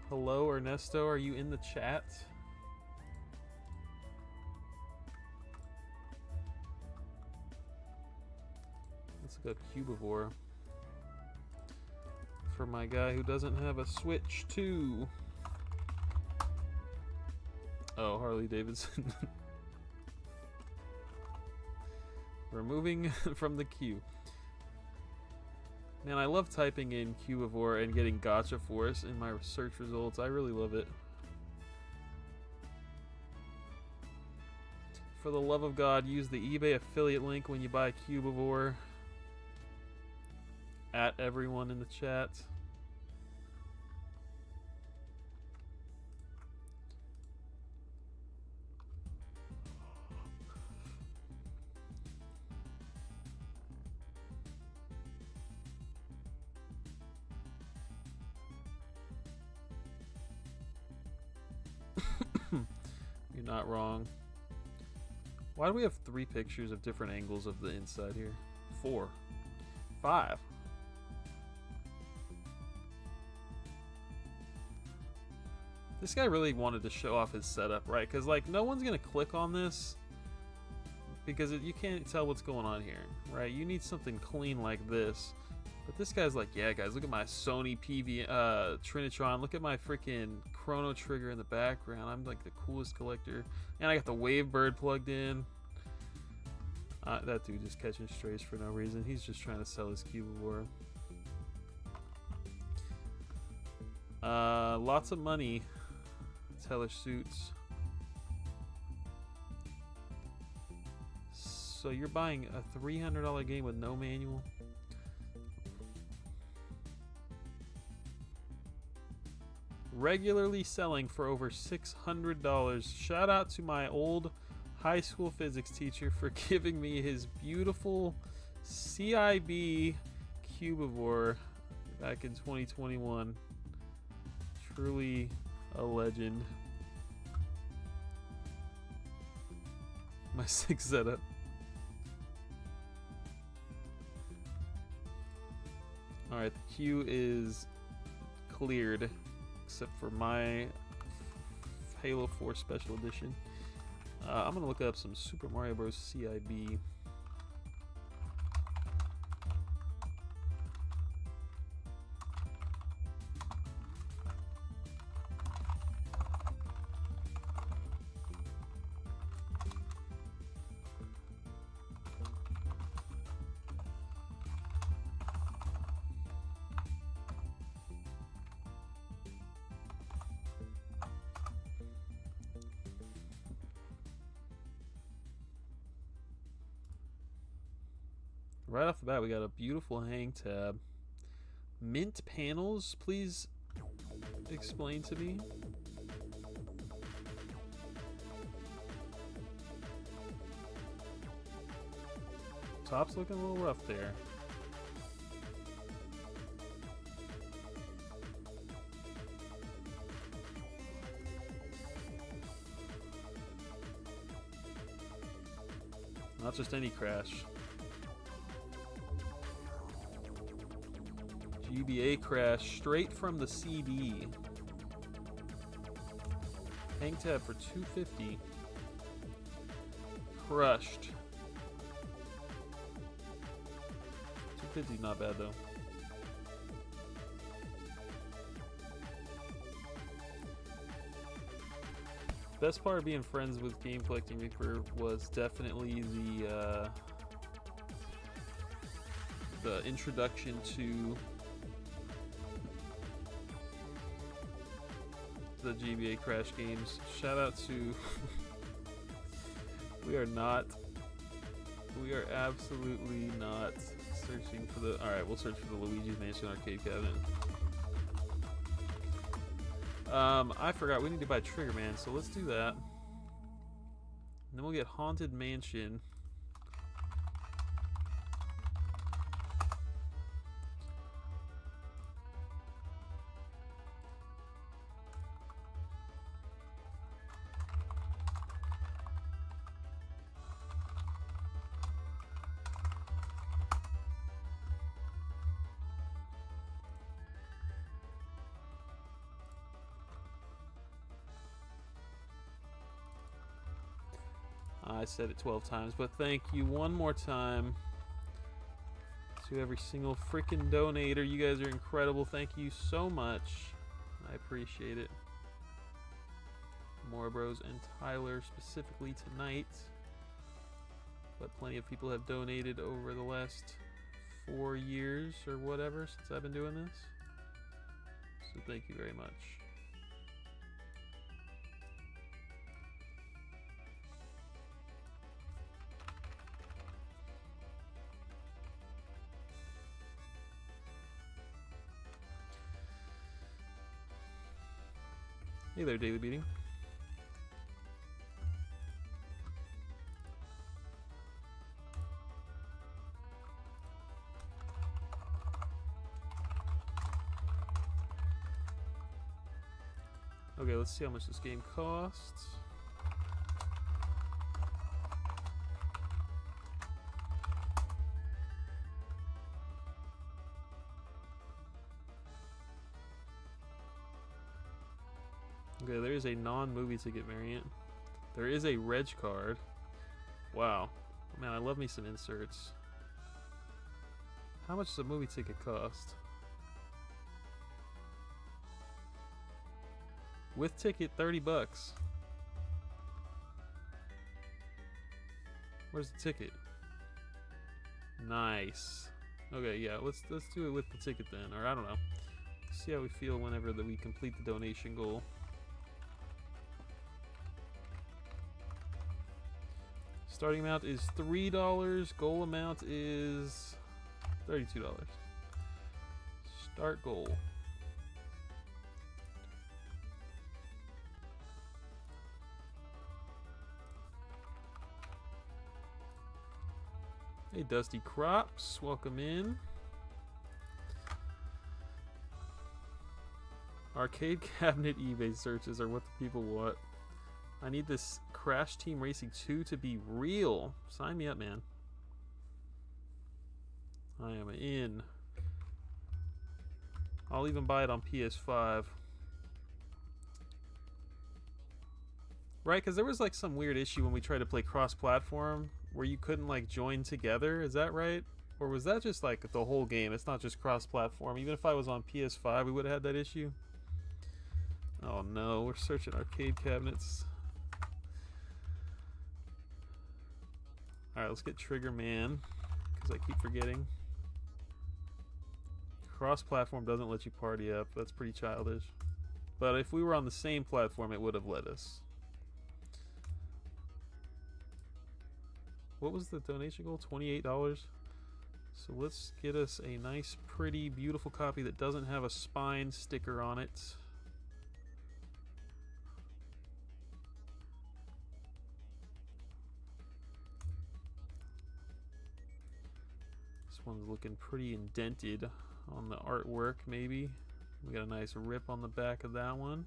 Hello, Ernesto, are you in the chat? Let's look up Cubivore for my guy who doesn't have a Switch 2. Oh, Harley Davidson. Removing from the queue. Man, I love typing in Cubivore and getting Gotcha Force in my search results. I really love it. For the love of God, use the eBay affiliate link when you buy Cubivore. At everyone in the chat. You're not wrong. Why do we have 3 pictures of different angles of the inside here? 4. 5. This guy really wanted to show off his setup, right? Because, like, no one's going to click on this because you can't tell what's going on here, right? You need something clean like this. But this guy's like, yeah, guys, look at my Sony Trinitron. Look at my freaking Chrono Trigger in the background. I'm, like, the coolest collector. And I got the Wavebird plugged in. That dude just catching strays for no reason. He's just trying to sell his Cubivore. Lots of money. Hellish Suits. So you're buying a $300 game with no manual? Regularly selling for over $600. Shout out to my old high school physics teacher for giving me his beautiful CIB Cubivore back in 2021. Truly a legend. My 6 setup. Alright, the queue is cleared, except for my Halo 4 Special Edition. I'm gonna look up some Super Mario Bros. CIB. Right off the bat, we got a beautiful hang tab. Mint panels, please explain to me. Top's looking a little rough there. Not just any crash. GBA crash straight from the CD. Hang tab for $250. Crushed. $250 not bad though. Best part of being friends with Game Collecting Reaper was definitely the introduction to the GBA Crash games. Shout out to we are absolutely not searching for the alright, we'll search for the Luigi's Mansion arcade cabinet. I forgot we need to buy Trigger Man, so let's do that. And then we'll get Haunted Mansion. I said it 12 times, but thank you one more time to every single freaking donator. You guys are incredible. Thank you so much. I appreciate it. More Bros and Tyler specifically tonight. But plenty of people have donated over the last 4 years or whatever since I've been doing this. So thank you very much. Hey there, Daily Beating. Okay, let's see how much this game costs. Okay, there is a non-movie ticket variant. There is a reg card. Wow. Man, I love me some inserts. How much does a movie ticket cost? With ticket, $30. Where's the ticket? Nice. Okay, yeah, let's do it with the ticket then, or I don't know. See how we feel whenever we complete the donation goal. Starting amount is $3. Goal amount is $32. Start goal. Hey, Dusty Crops, welcome in. Arcade cabinet eBay searches are what the people want. I need this Crash Team Racing 2 to be real. Sign me up, man. I am in. I'll even buy it on PS5. Right, because there was like some weird issue when we tried to play cross-platform where you couldn't like join together. Is that right? Or was that just like the whole game? It's not just cross-platform. Even if I was on PS5, we would have had that issue. Oh no, we're searching arcade cabinets. Alright, let's get Trigger Man, because I keep forgetting. Cross-platform doesn't let you party up. That's pretty childish. But if we were on the same platform, it would have let us. What was the donation goal? $28? So let's get us a nice, pretty, beautiful copy that doesn't have a spine sticker on it. This one's looking pretty indented on the artwork, maybe. We got a nice rip on the back of that one.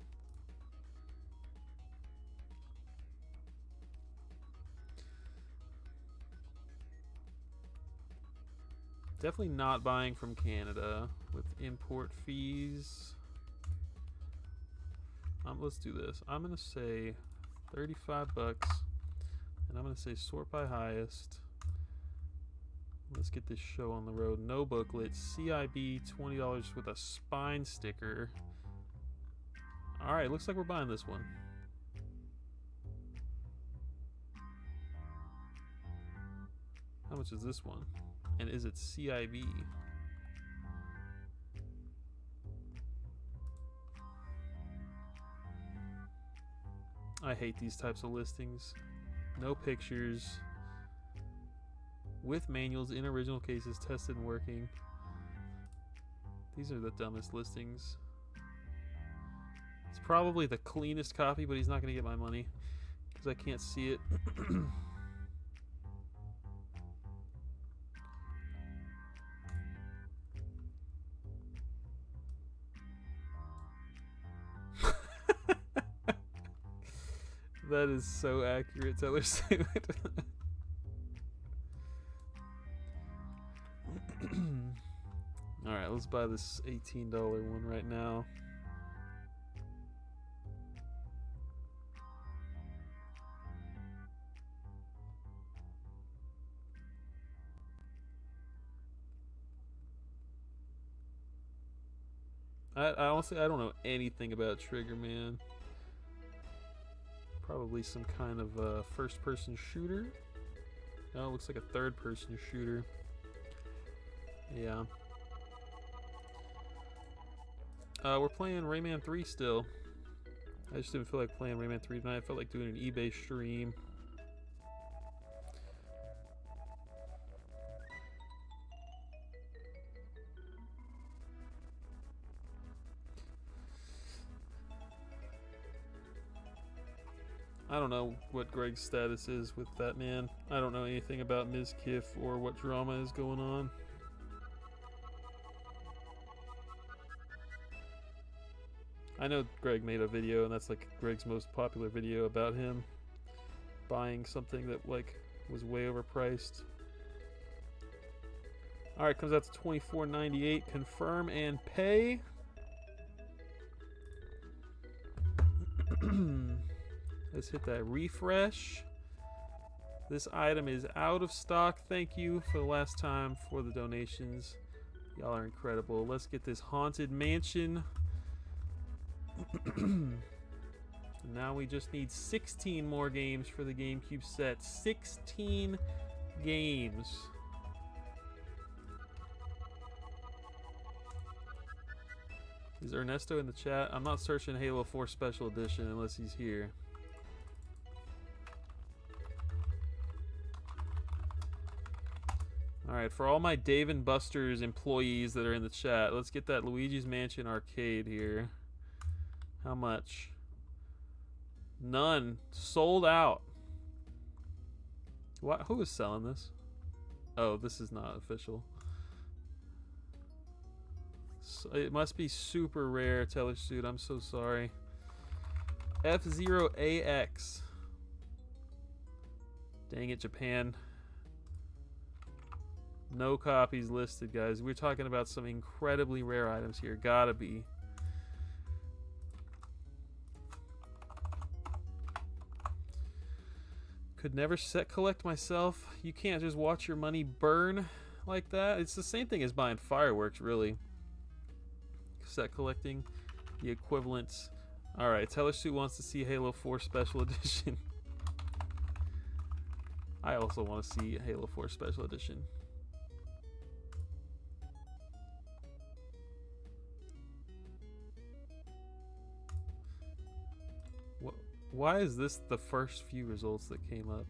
Definitely not buying from Canada with import fees. Let's do this. I'm gonna say 35 bucks, and I'm gonna say sort by highest. Let's get this show on the road. No booklet. CIB $20 with a spine sticker. All right, looks like we're buying this one. How much is this one? And is it CIB? I hate these types of listings. No pictures. With manuals in original cases, tested and working. These are the dumbest listings. It's probably the cleanest copy, but he's not going to get my money because I can't see it. That is so accurate, Taylor Stewart. Alright, let's buy this $18 one right now. I honestly, I don't know anything about Trigger Man. Probably some kind of first-person shooter. Oh, it looks like a third-person shooter. Yeah. We're playing Rayman 3 still. I just didn't feel like playing Rayman 3 tonight. I felt like doing an eBay stream. I don't know what Greg's status is with that man. I don't know anything about Ms. Kiff or what drama is going on. I know Greg made a video, and that's like Greg's most popular video about him buying something that like was way overpriced. Alright, comes out to $24.98. Confirm and pay. Let's hit that refresh. This item is out of stock. Thank you for the last time for the donations. Y'all are incredible. Let's get this Haunted Mansion. Now we just need 16 more games for the GameCube set. 16 games. Is Ernesto in the chat? I'm not searching Halo 4 Special Edition unless he's here. Alright, for all my Dave & Buster's employees that are in the chat, let's get that Luigi's Mansion arcade here. How much? None. Sold out. What? Who is selling this? Oh, this is not official. So it must be super rare, Teller Suit. I'm so sorry. F0AX. Dang it, Japan. No copies listed, guys. We're talking about some incredibly rare items here. Gotta be. Could never set collect myself. You can't just watch your money burn like that. It's the same thing as buying fireworks, really. Set collecting, the equivalent. Alright, Teller Suit wants to see Halo 4 Special Edition. I also want to see Halo 4 Special Edition. Why is this the first few results that came up?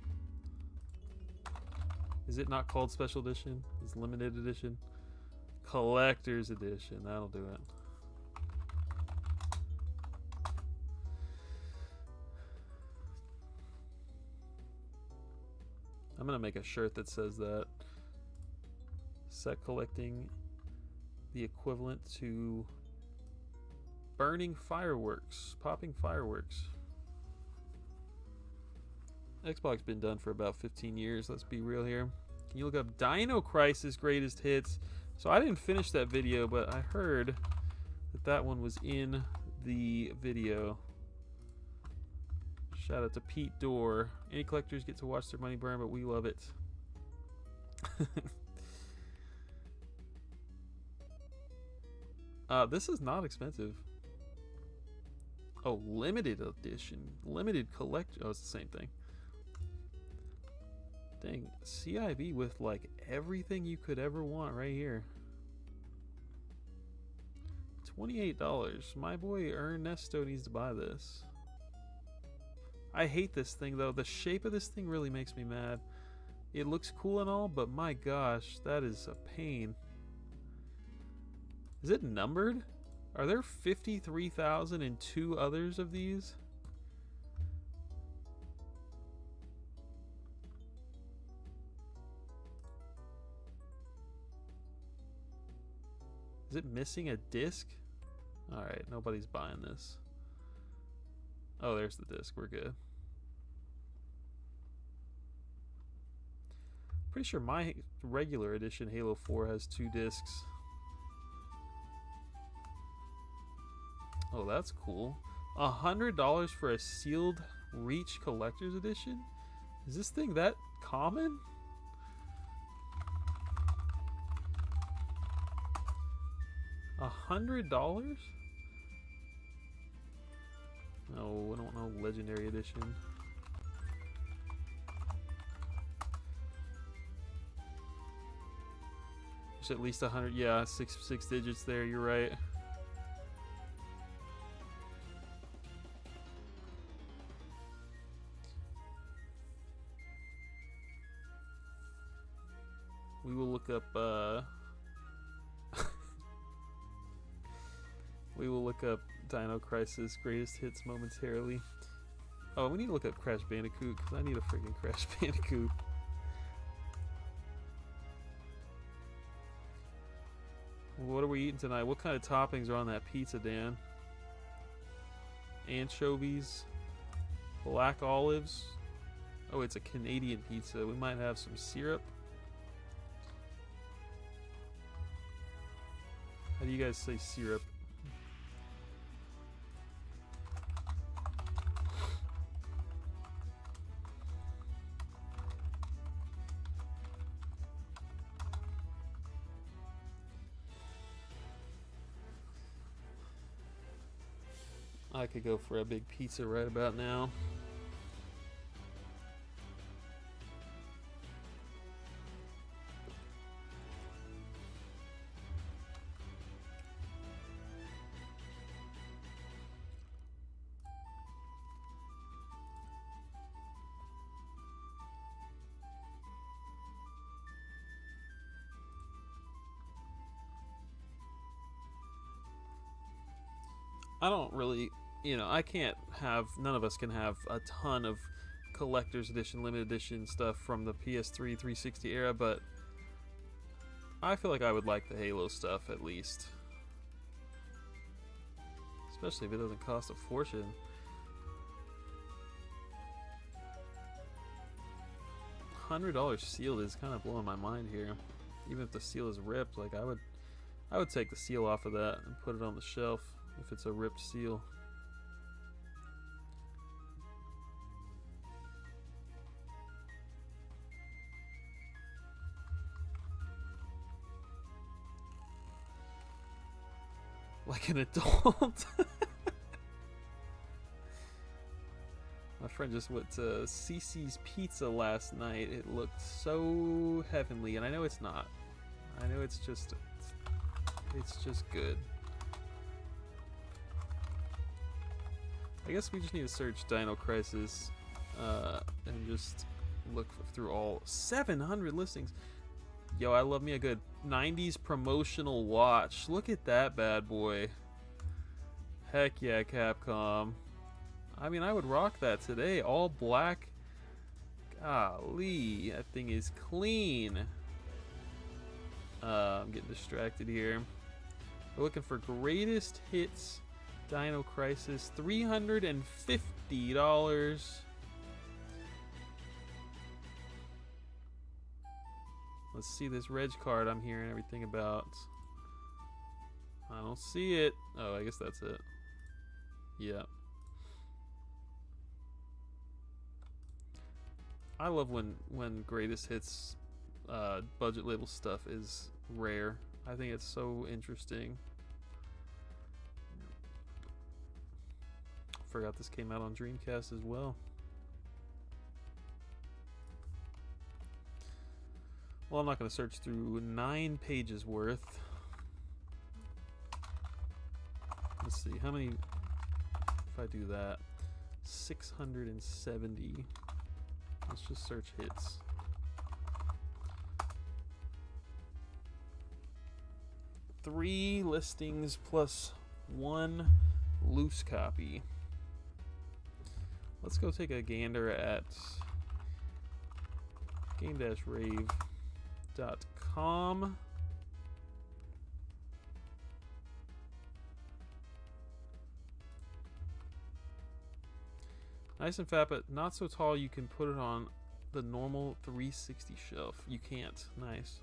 Is it not called Special Edition? It's Limited Edition? Collector's Edition. That'll do it. I'm gonna make a shirt that says that. Set collecting, the equivalent to burning fireworks, popping fireworks. Xbox been done for about 15 years. Let's be real here. Can you look up Dino Crisis Greatest Hits? So I didn't finish that video, but I heard that that one was in the video. Shout out to Pete Dorr. Any collectors get to watch their money burn, but we love it. This is not expensive. Oh, limited edition. Limited collect. Oh, it's the same thing. Dang, CIB with like everything you could ever want right here. $28. My boy Ernesto needs to buy this. I hate this thing though. The shape of this thing really makes me mad. It looks cool and all, but my gosh, that is a pain. Is it numbered? Are there 53,002 others of these? Is it missing a disc? Alright, nobody's buying this. Oh, there's the disc. We're good. Pretty sure my regular edition Halo 4 has 2 discs. Oh, that's cool. $100 for a sealed Reach Collector's Edition? Is this thing that common? $100? No, I don't know. Legendary Edition. There's at least 100. Yeah, six digits there. You're right. We will look up. We will look up Dino Crisis Greatest Hits momentarily. Oh, we need to look up Crash Bandicoot because I need a freaking Crash Bandicoot. What are we eating tonight? What kind of toppings are on that pizza, Dan? Anchovies, black olives. Oh, it's a Canadian pizza. We might have some syrup. How do you guys say syrup? I could go for a big pizza right about now. I don't really, I can't have, none of us can have a ton of collector's edition, limited edition stuff from the PS3 360 era, but I feel like I would like the Halo stuff at least. Especially if it doesn't cost a fortune. $100 sealed is kind of blowing my mind here. Even if the seal is ripped, like I would take the seal off of that and put it on the shelf if it's a ripped seal. Like an adult. My friend just went to Cece's Pizza last night. It looked so heavenly, and I know it's not. I know it's just good. I guess we just need to search Dino Crisis and just look through all 700 listings. Yo, I love me a good 90s promotional watch. Look at that bad boy. Heck yeah, Capcom. I mean, I would rock that today. All black. Golly, that thing is clean. I'm getting distracted here. We're looking for greatest hits Dino Crisis. $350. Let's see this reg card I'm hearing everything about. I don't see it. Oh, I guess that's it. Yeah. I love when greatest hits budget label stuff is rare. I think it's so interesting. Forgot this came out on Dreamcast as well. Well, I'm not going to search through 9 pages worth. Let's see, how many, if I do that, 670. Let's just search hits. Three listings plus one loose copy. Let's go take a gander at game-rave.com. Nice and fat, but not so tall you can put it on the normal 360 shelf. You can't. Nice.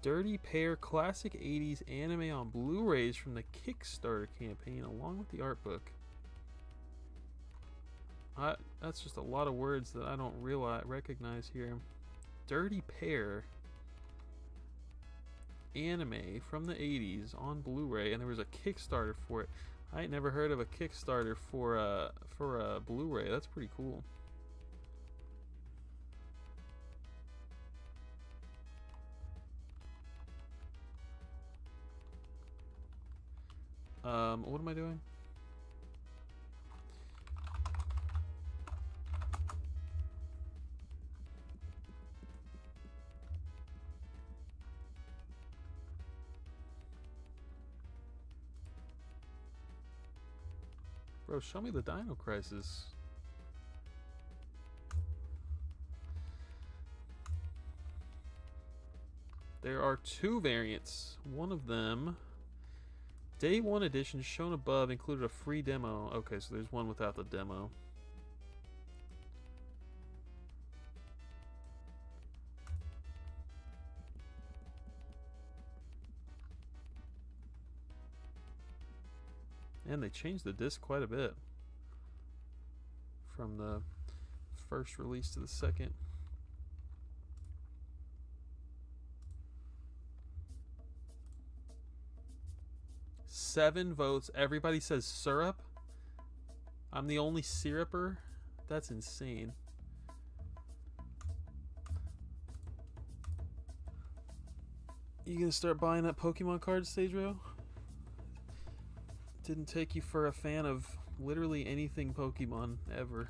Dirty Pair Classic 80s Anime on Blu-rays from the Kickstarter campaign, along with the art book. That's just a lot of words that I don't recognize here. Dirty Pair Anime from the 80s on Blu-ray, and there was a Kickstarter for it. I ain't never heard of a Kickstarter for a Blu-ray. That's pretty cool. What am I doing? Bro, show me the Dino Crisis. There are 2 variants. One of them, Day 1 edition shown above, included a free demo. Okay, so there's one without the demo. And they changed the disc quite a bit from the first release to the second. Seven votes. Everybody says syrup. I'm the only syruper. That's insane. You gonna start buying that Pokemon card, Stage Row? Didn't take you for a fan of literally anything Pokemon ever.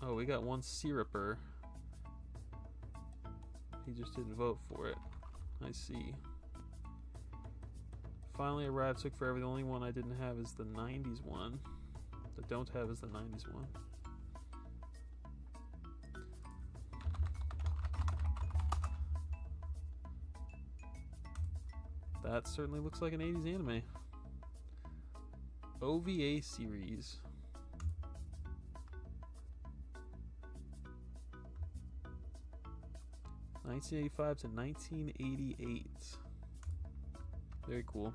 Oh, we got one syruper. He just didn't vote for it. I see. Finally arrived, took forever. The only one I didn't have is the 90s one. That don't have is the 90s one. That certainly looks like an 80s anime. OVA series. (1985 to 1988). Very cool.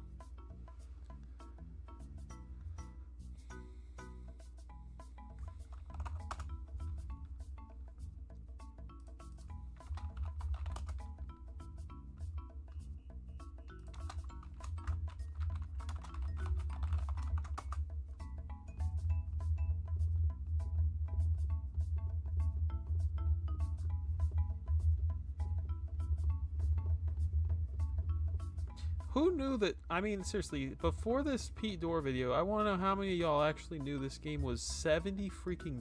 Who knew that? I mean, seriously, before this Pete Door video, I want to know how many of y'all actually knew this game was $70 freaking,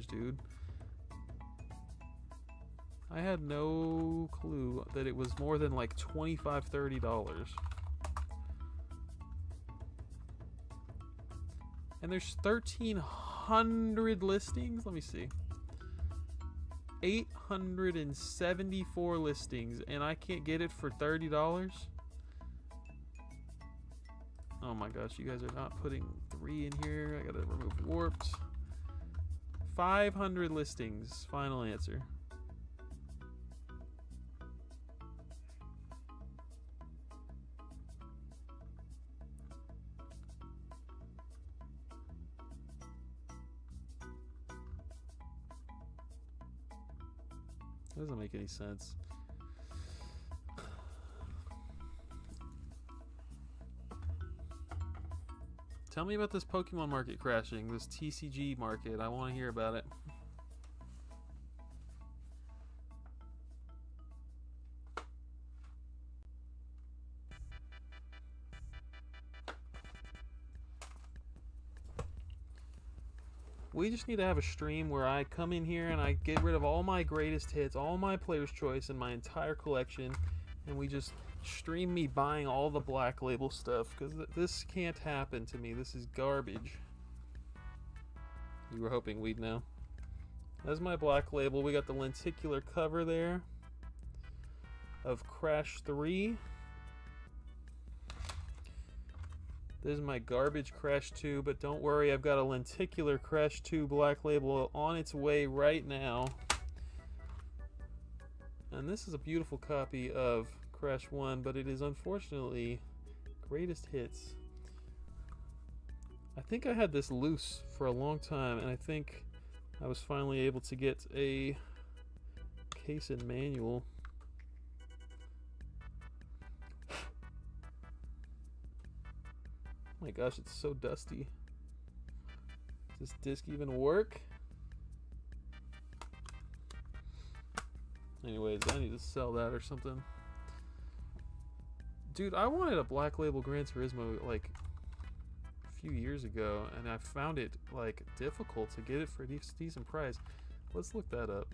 dude. I had no clue that it was more than like $25, $30. And there's 1,300 listings. Let me see. 874 listings, and I can't get it for $30. Oh my gosh, you guys are not putting 3 in here. I gotta remove warped. 500 listings. Final answer. That doesn't make any sense. Tell me about this Pokemon market crashing, this TCG market. I want to hear about it. We just need to have a stream where I come in here and I get rid of all my greatest hits, all my player's choice, and my entire collection, and we just stream me buying all the Black Label stuff, because this can't happen to me. This is garbage. You were hoping we'd know. That's my Black Label. We got the lenticular cover there of Crash 3. This is my garbage Crash 2, but don't worry, I've got a lenticular Crash 2 Black Label on its way right now. And this is a beautiful copy of Crash 1, but it is unfortunately greatest hits. I think I had this loose for a long time, and I think I was finally able to get a case and manual. Oh my gosh, it's so dusty. Does this disc even work? Anyways, I need to sell that or something. Dude, I wanted a Black Label Gran Turismo like a few years ago, and I found it like difficult to get it for a decent price. Let's look that up.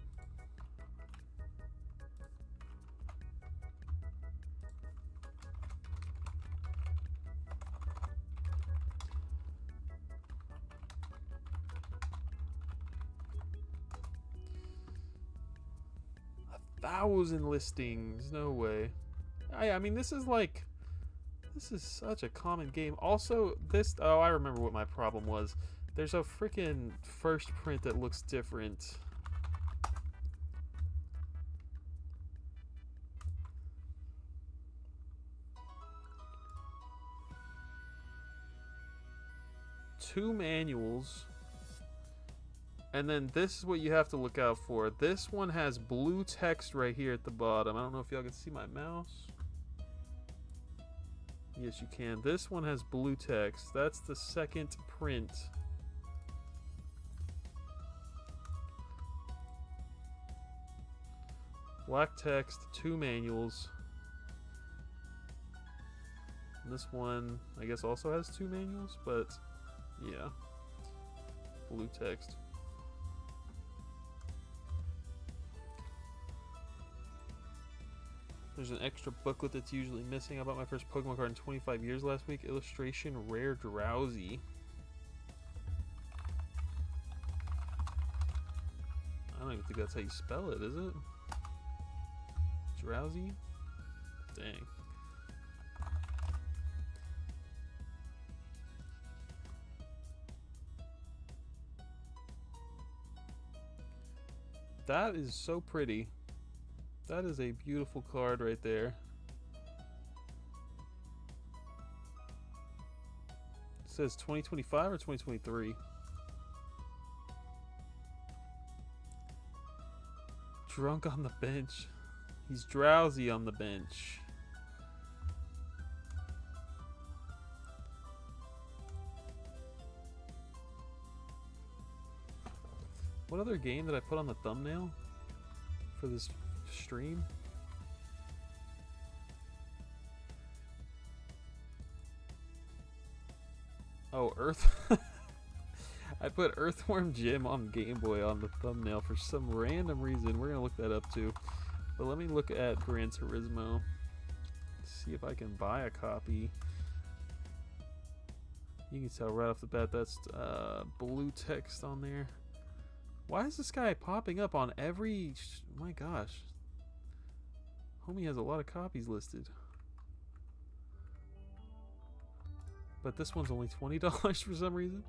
$1,000 listings, no way. I mean, this is such a common game. Also, this, oh, I remember what my problem was. There's a freaking first print that looks different. Two manuals. And then this is what you have to look out for. This one has blue text right here at the bottom. I don't know if y'all can see my mouse. Yes, you can. This one has blue text. That's the second print. Black text, two manuals. And this one, I guess, also has two manuals, but yeah. Blue text. There's an extra booklet that's usually missing. I bought my first Pokemon card in 25 years last week. Illustration, rare Drowsy. I don't even think that's how you spell it, is it? Drowsy? Dang. That is so pretty. That is a beautiful card right there. It says 2025 or 2023. Drunk on the bench. He's drowsy on the bench. What other game did I put on the thumbnail for this stream? Oh, Earth. I put Earthworm Jim on Game Boy on the thumbnail for some random reason. We're gonna look that up too. But let me look at Gran Turismo. See if I can buy a copy. You can tell right off the bat that's blue text on there. Why is this guy popping up on every... My gosh. Homie has a lot of copies listed. But this one's only $20 for some reason.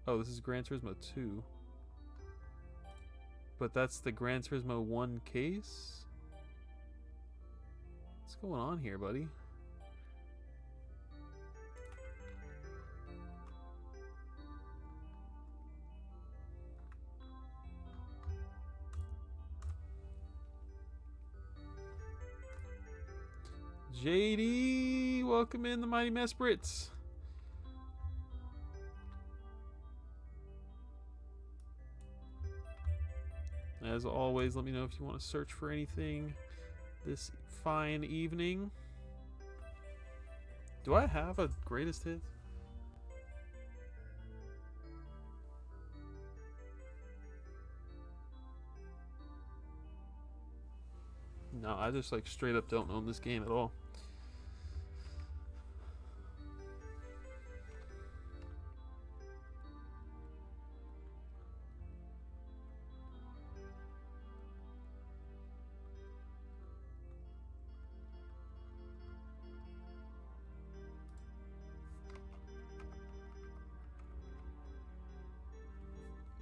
Oh, this is Gran Turismo 2. But that's the Gran Turismo 1 case? What's going on here, buddy? JD, welcome in the Mighty Mespritz. As always, let me know if you want to search for anything this fine evening. Do I have a greatest hits? No, I just like straight up don't own this game at all.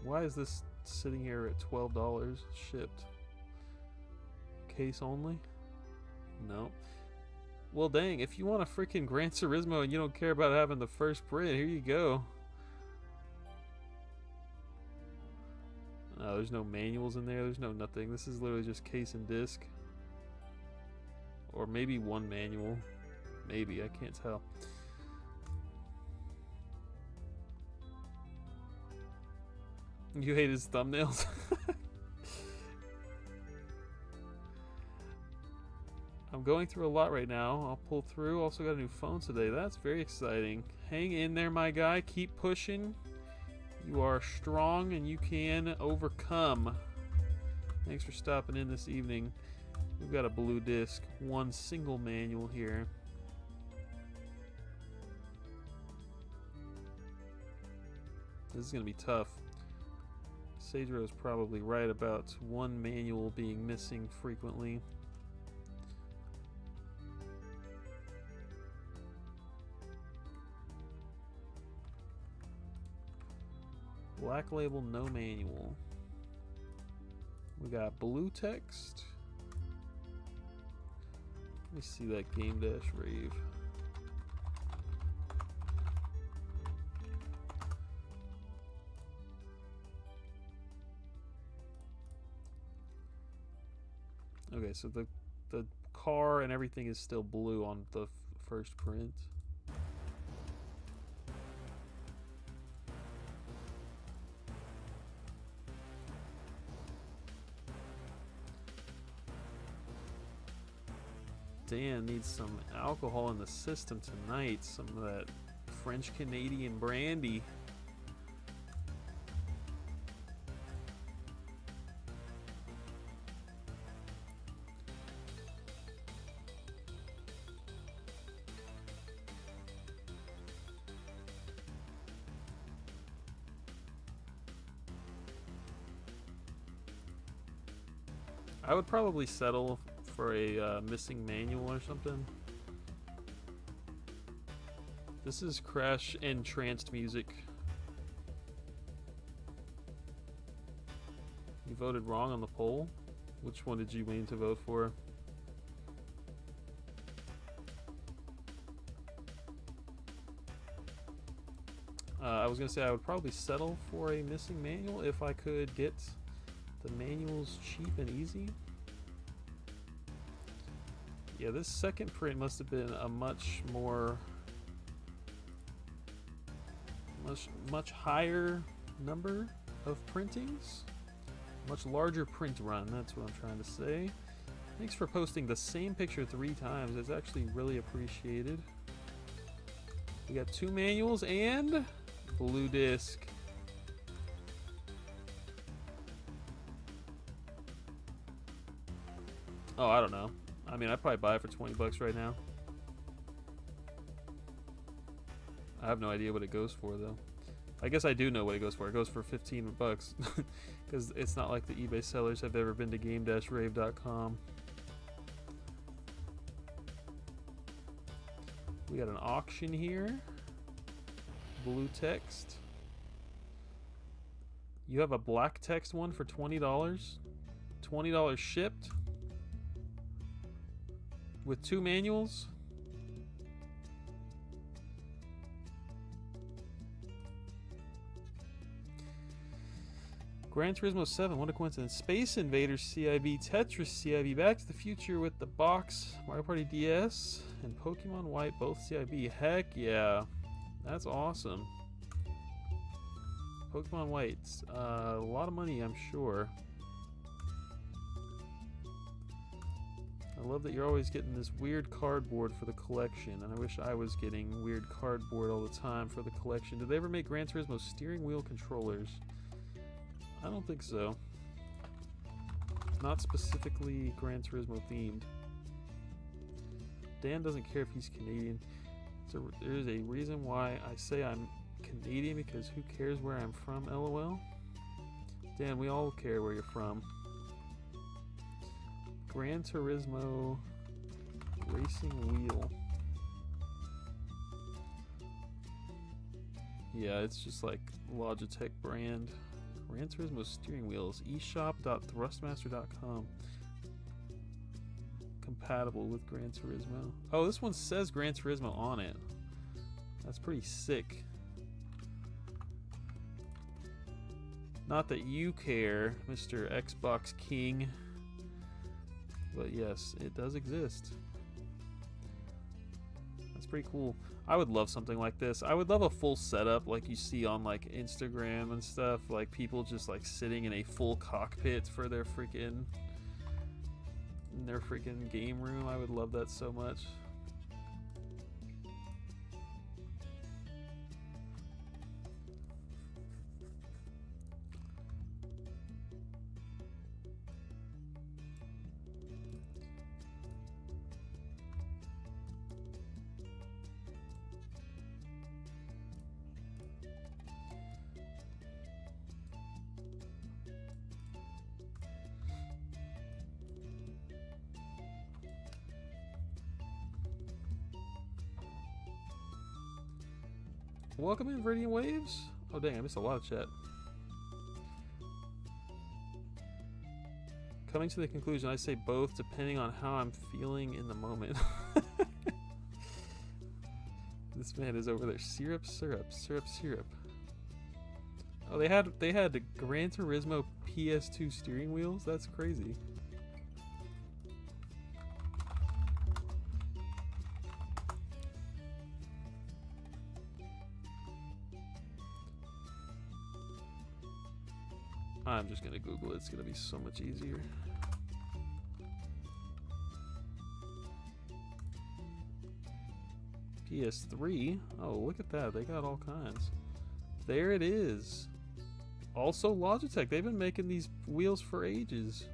Why is this sitting here at $12 shipped? Case only? No. Well, dang, if you want a freaking Gran Turismo and you don't care about having the first print, here you go. No, there's no manuals in there. There's no nothing. This is literally just case and disc. Or maybe one manual. Maybe, I can't tell. You hate his thumbnails? I'm going through a lot right now. I'll pull through. Also got a new phone today. That's very exciting. Hang in there, my guy. Keep pushing. You are strong and you can overcome. Thanks for stopping in this evening. We've got a blue disc. One single manual here. This is going to be tough. Sadro is probably right about one manual being missing frequently. Black label, no manual. We got blue text. Let me see that Game Dash Rave. Okay, so the car and everything is still blue on the first print. Dan needs some alcohol in the system tonight. Some of that French Canadian brandy. I would probably settle for a missing manual or something. This is Crash Entranced music. You voted wrong on the poll? Which one did you mean to vote for? I was gonna say I would probably settle for a missing manual if I could get the manuals cheap and easy. Yeah, this second print must have been a much higher number of printings. Much larger print run, that's what I'm trying to say. Thanks for posting the same picture 3 times. It's actually really appreciated. We got 2 manuals and blue disc. Oh, I don't know. I mean, I'd probably buy it for 20 bucks right now. I have no idea what it goes for, though. I guess I do know what it goes for. It goes for 15 bucks. Because it's not like the eBay sellers have ever been to game-rave.com. We got an auction here. Blue text. You have a black text one for $20. $20 shipped. With 2 manuals. Gran Turismo 7, what a coincidence. Space Invaders CIB, Tetris CIB, Back to the Future with the box, Mario Party DS, and Pokemon White, both CIB. Heck yeah. That's awesome. Pokemon White, a lot of money, I'm sure. I love that you're always getting this weird cardboard for the collection, and I wish I was getting weird cardboard all the time for the collection. Did they ever make Gran Turismo steering wheel controllers? I don't think so. Not specifically Gran Turismo themed. Dan doesn't care if he's Canadian. So there's a reason why I say I'm Canadian, because who cares where I'm from, LOL? Dan, we all care where you're from. Gran Turismo Racing Wheel. Yeah, it's just like Logitech brand. Gran Turismo steering wheels. eShop.thrustmaster.com. Compatible with Gran Turismo. Oh, this one says Gran Turismo on it. That's pretty sick. Not that you care, Mr. Xbox King. But yes, it does exist. That's pretty cool. I would love something like this. I would love a full setup like you see on like Instagram and stuff. Like people just like sitting in a full cockpit for their freaking game room. I would love that so much. Welcome in, Viridian Waves. Oh dang, I missed a lot of chat. Coming to the conclusion, I say both depending on how I'm feeling in the moment. This man is over there. Syrup. Oh, they had the Gran Turismo PS2 steering wheels? That's crazy. I'm just gonna Google it. It's gonna be so much easier. PS3? Oh, look at that. They got all kinds. There it is. Also Logitech. They've been making these wheels for ages.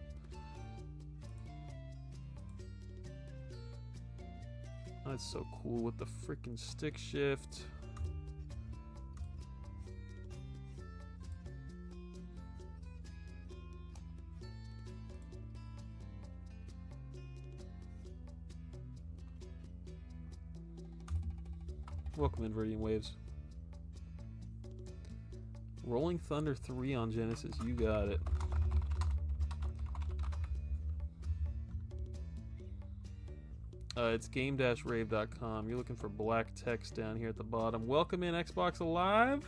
That's so cool with the freaking stick shift. Welcome in, Viridian Waves. Rolling Thunder 3 on Genesis. You got it. It's game-rave.com. You're looking for black text down here at the bottom. Welcome in, Xbox Alive.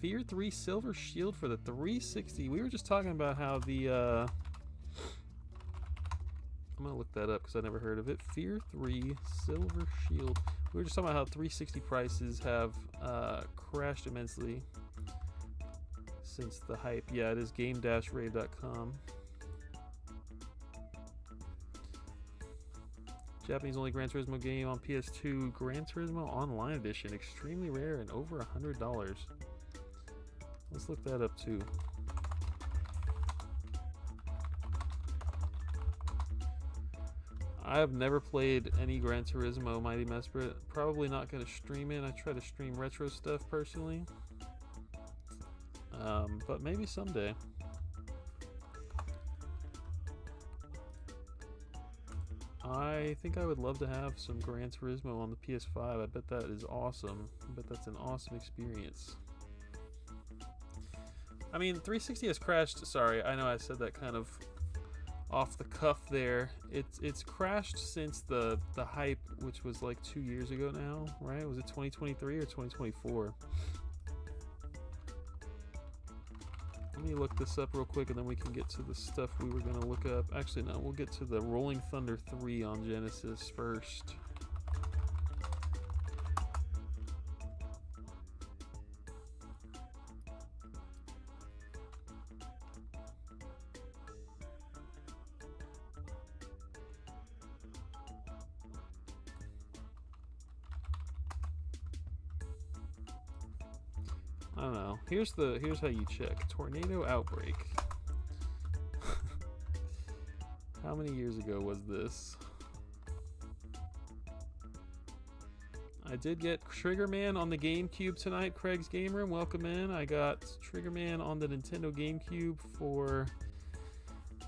Fear 3 Silver Shield for the 360. We were just talking about how the... I'm going to look that up because I never heard of it. Fear 3 Silver Shield. We were just talking about how 360 prices have crashed immensely since the hype. Yeah, it is game-rave.com. Japanese only Gran Turismo game on PS2. Gran Turismo Online Edition. Extremely rare and over $100. Let's look that up too. I have never played any Gran Turismo Mighty Mesprit. Probably not going to stream it. I try to stream retro stuff personally. But maybe someday. I think I would love to have some Gran Turismo on the PS5. I bet that is awesome. I bet that's an awesome experience. I mean, 360 has crashed. Sorry, I know I said that kind of off the cuff there. It's crashed since the hype, which was like 2 years ago now, right? Was it 2023 or 2024? Let me look this up real quick and then we can get to the stuff we were going to look up. Actually, no, we'll get to the Rolling Thunder 3 on Genesis first. I don't know. Here's how you check. Tornado outbreak. How many years ago was this? I did get Triggerman on the GameCube tonight. Craig's Game Room, welcome in. I got Triggerman on the Nintendo GameCube for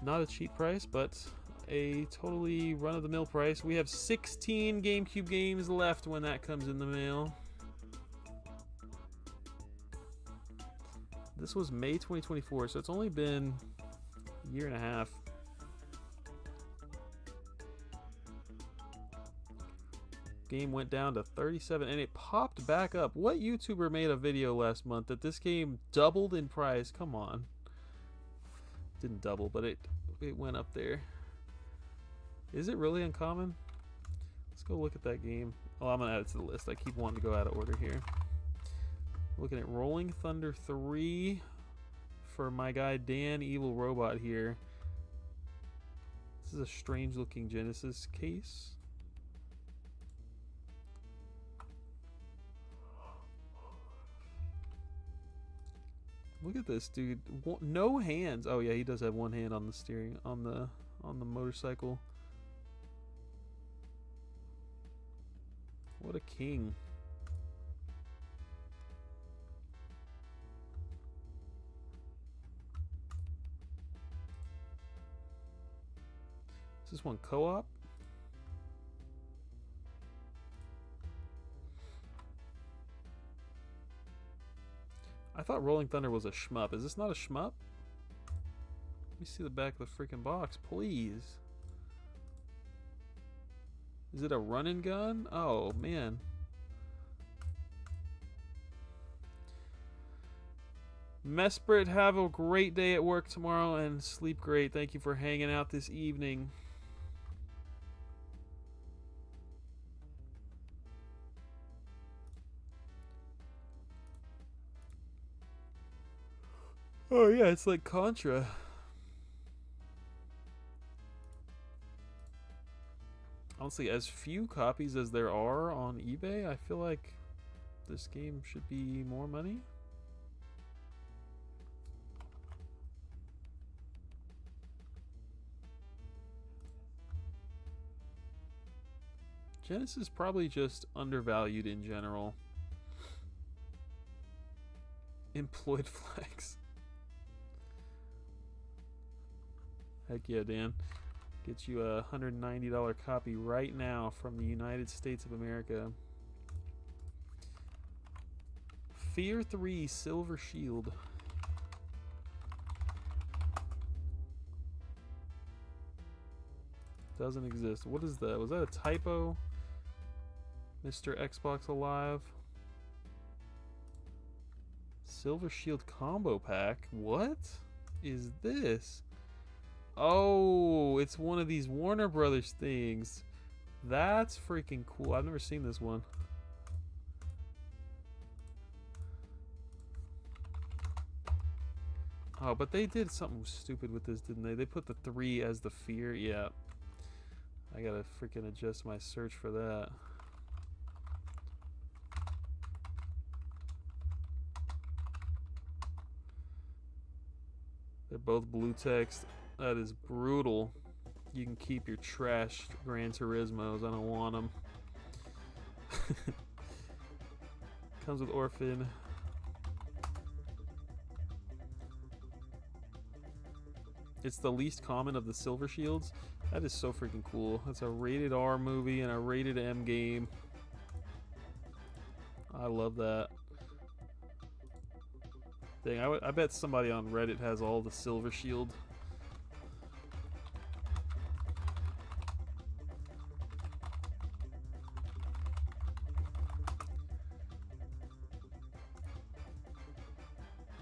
not a cheap price, but a totally run-of-the-mill price. We have 16 GameCube games left when that comes in the mail. This was May 2024, so it's only been a year and a half. Game went down to 37 and it popped back up. What YouTuber made a video last month that this game doubled in price? Come on. Didn't double, but it went up there. Is it really uncommon? Let's go look at that game. Oh, I'm gonna add it to the list. I keep wanting to go out of order here. Looking at Rolling Thunder 3 for my guy Dan Evil Robot here. This is a strange looking Genesis case. Look at this dude. No hands. Oh yeah, he does have one hand on the steering on the motorcycle. What a king. Is this one co-op? I thought Rolling Thunder was a shmup. Is this not a shmup? Let me see the back of the freaking box, please. Is it a run and gun? Oh, man. Mesprit, have a great day at work tomorrow and sleep great. Thank you for hanging out this evening. Oh yeah, it's like Contra. Honestly, as few copies as there are on eBay, I feel like this game should be more money. Genesis is probably just undervalued in general. Employed flex. Heck yeah, Dan. Get you a $190 copy right now from the United States of America. Fear 3 Silver Shield. Doesn't exist. What is that? Was that a typo? Mr. Xbox Alive. Silver Shield combo pack. What is this? Oh, it's one of these Warner Brothers things. That's freaking cool. I've never seen this one. Oh, but they did something stupid with this, didn't they? They put the 3 as the fear. Yeah. I gotta freaking adjust my search for that. They're both blue text. That is brutal. You can keep your trash Gran Turismos. I don't want them. Comes with Orphan. It's the least common of the Silver Shields. That is so freaking cool. That's a rated R movie and a rated M game. I love that. Dang, I bet somebody on Reddit has all the Silver Shield.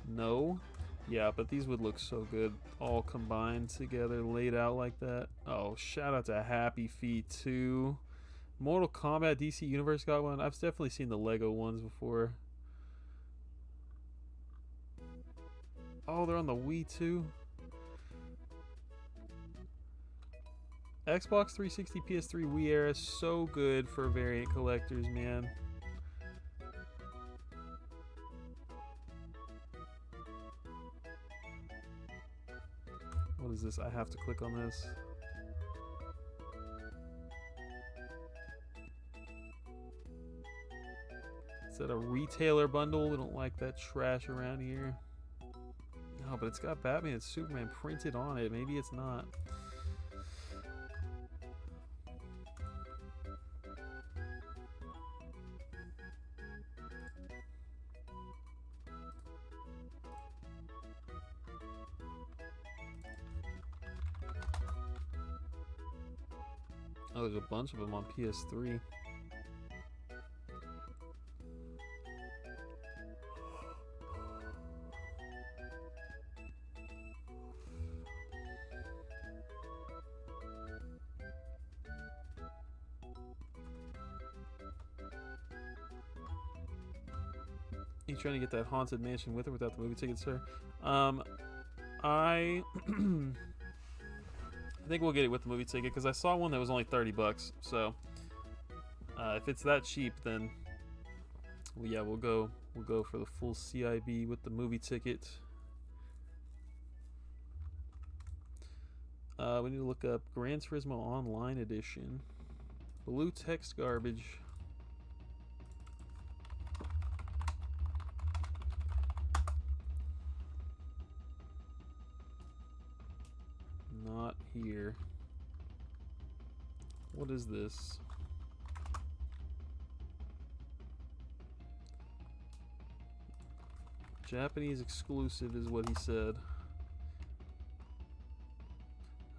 No? Yeah, but these would look so good all combined together, laid out like that. Oh, shout out to Happy Feet 2. Mortal Kombat DC Universe got one. I've definitely seen the Lego ones before. Oh, they're on the Wii too. Xbox 360, PS3, Wii era, so good for variant collectors, man. What is this? I have to click on this. Is that a retailer bundle? We don't like that trash around here. No, but it's got Batman and Superman printed on it. Maybe it's not. Oh, there's a bunch of them on PS3. You trying to get that Haunted Mansion with or without the movie ticket, sir? I think we'll get it with the movie ticket because I saw one that was only $30. So if it's that cheap, then well, yeah, we'll go for the full CIB with the movie ticket. We need to look up Gran Turismo Online Edition. Blue text garbage. Not here. What is this? Japanese exclusive is what he said.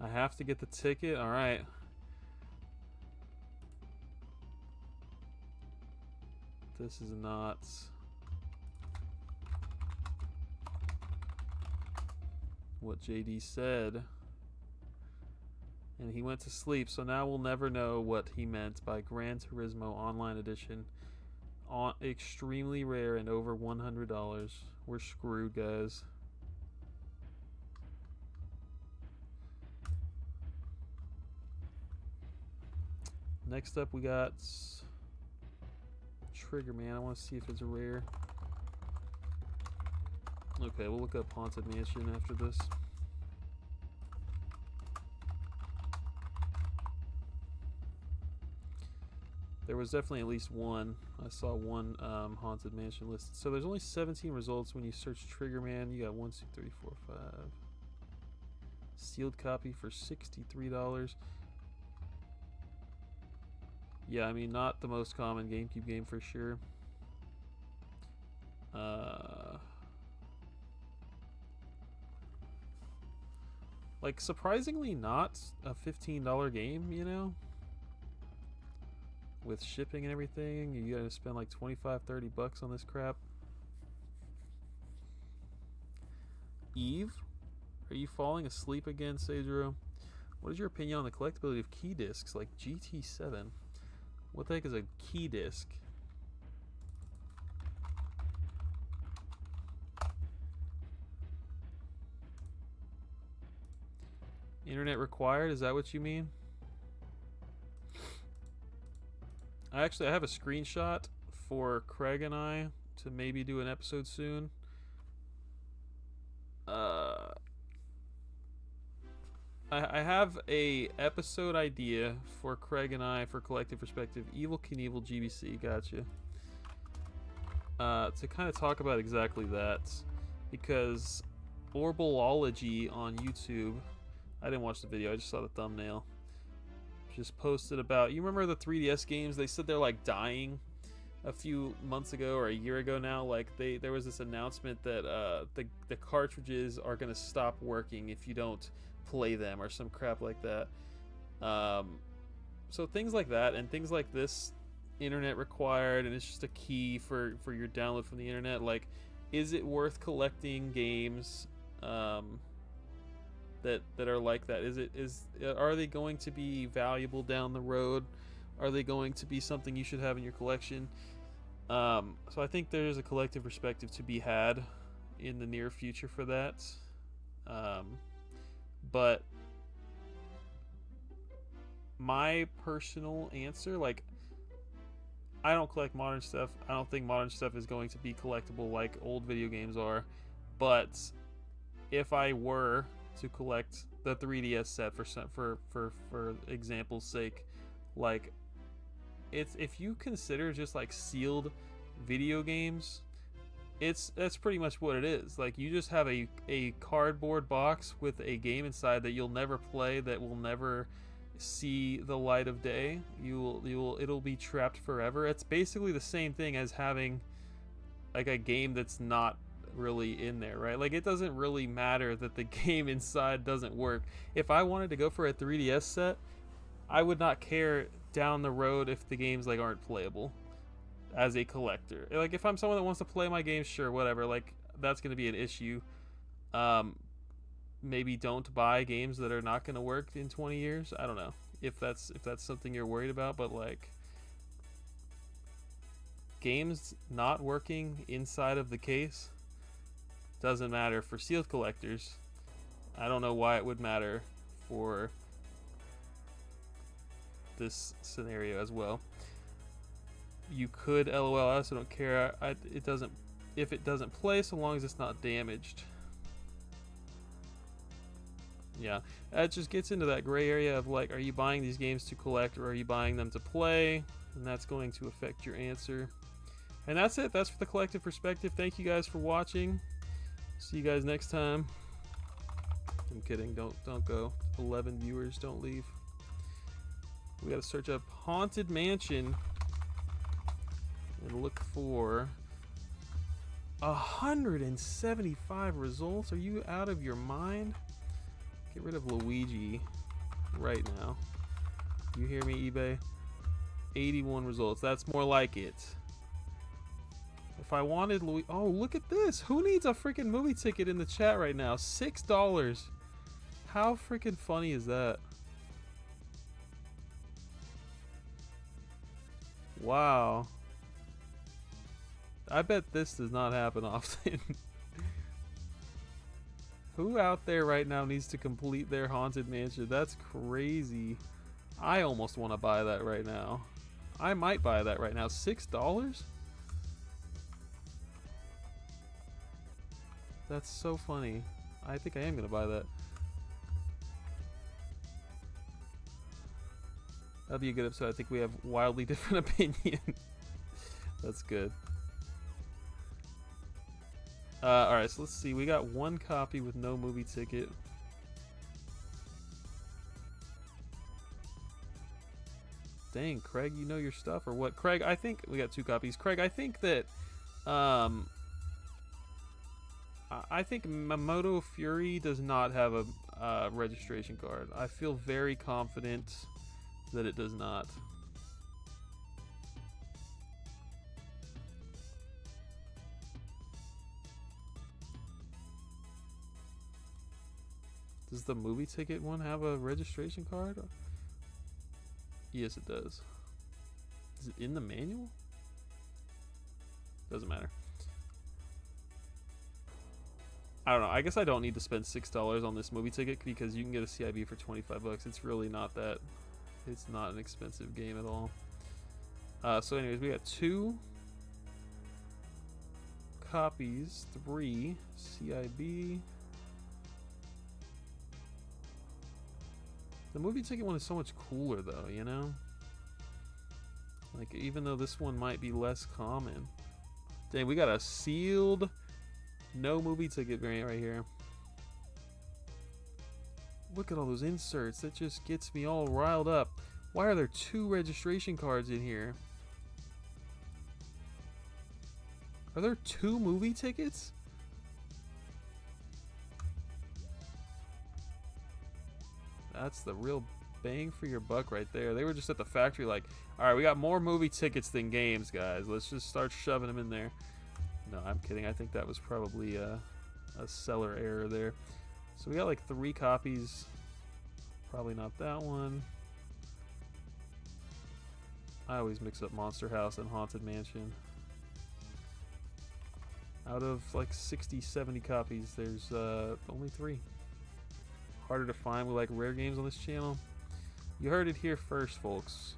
I have to get the ticket? Alright. This is not... what JD said. And he went to sleep, so now we'll never know what he meant by Gran Turismo Online Edition. Extremely rare and over $100. We're screwed, guys. Next up, we got Trigger Man. I want to see if it's a rare. Okay, we'll look up Haunted Mansion after this. There was definitely at least one. I saw one Haunted Mansion listed. So there's only 17 results when you search Trigger Man. You got 1, 2, 3, 4, 5. Sealed copy for $63. Yeah, I mean, not the most common GameCube game for sure. Like, surprisingly not a $15 game, you know? With shipping and everything, you gotta spend like 25-30 bucks on this crap. Eve? Are you falling asleep again, Seijiro? What is your opinion on the collectability of key discs like GT7? What the heck is a key disc? Internet required, is that what you mean? I have a screenshot for Craig and I to maybe do an episode soon. I have a episode idea for Craig and I for Collective Perspective. Evil Knievel GBC, gotcha. To kind of talk about exactly that, because Orbalology on YouTube, I didn't watch the video, I just saw the thumbnail, just posted about, you remember the 3DS games? They said they're like dying a few months ago or a year ago now. Like there was this announcement that the cartridges are gonna stop working if you don't play them or some crap like that. So things like that and things like this, internet required, and it's just a key for your download from the internet. Like, is it worth collecting games that are like that? Are they going to be valuable down the road? Are they going to be something you should have in your collection? So I think there's a collective perspective to be had in the near future for that. But my personal answer, like, I don't collect modern stuff. I don't think modern stuff is going to be collectible like old video games are. But if I were to collect the 3DS set for example's sake, like, it's, if you consider just like sealed video games, that's pretty much what it is. Like, you just have a cardboard box with a game inside that you'll never play, that will never see the light of day. It'll be trapped forever. It's basically the same thing as having like a game that's not really in there, right? Like, it doesn't really matter that the game inside doesn't work. If I wanted to go for a 3DS set, I would not care down the road if the games like aren't playable as a collector. Like, if I'm someone that wants to play my games, sure, whatever, like, that's going to be an issue. Maybe don't buy games that are not going to work in 20 years. I don't know if that's something you're worried about, but like, games not working inside of the case doesn't matter for sealed collectors. I don't know why it would matter for this scenario as well. You could LOL, I also don't care. It doesn't, if it doesn't play, so long as it's not damaged. Yeah, it just gets into that gray area of like, are you buying these games to collect or are you buying them to play? And that's going to affect your answer. And that's it. That's for the collective perspective. Thank you guys for watching. See you guys next time. I'm kidding. Don't go. 11 viewers. Don't leave. We gotta search up Haunted Mansion and look for 175 results. Are you out of your mind? Get rid of Luigi right now. You hear me, eBay? 81 results. That's more like it. If I wanted Luigi... Oh, look at this. Who needs a freaking movie ticket in the chat right now? $6. How freaking funny is that? Wow. I bet this does not happen often. Who out there right now needs to complete their Haunted Mansion? That's crazy. I almost want to buy that right now. I might buy that right now. $6? That's so funny. I think I am going to buy that. That'd be a good episode. I think we have wildly different opinions. That's good. Alright, so let's see. We got one copy with no movie ticket. Dang, Craig, you know your stuff or what? Craig, I think we got two copies. Craig, I think that I think Mamoto Fury does not have a registration card. I feel very confident that it does not. Does the movie ticket one have a registration card? Yes, it does. Is it in the manual? Doesn't matter. I don't know. I guess I don't need to spend $6 on this movie ticket because you can get a CIB for 25 bucks. It's really not that. It's not an expensive game at all. So anyways, we got 2 copies, 3 CIB. The movie ticket one is so much cooler though, you know? Like, even though this one might be less common. Dang, we got a sealed no movie ticket variant right here. Look at all those inserts. That just gets me all riled up. Why are there 2 registration cards in here? Are there 2 movie tickets? That's the real bang for your buck right there. They were just at the factory like, alright, we got more movie tickets than games, guys. Let's just start shoving them in there. No, I'm kidding. I think that was probably a seller error there. So we got like 3 copies. Probably not that one. I always mix up Monster House and Haunted Mansion. Out of like 60, 70 copies, there's only 3. Harder to find with like rare games on this channel. You heard it here first, folks.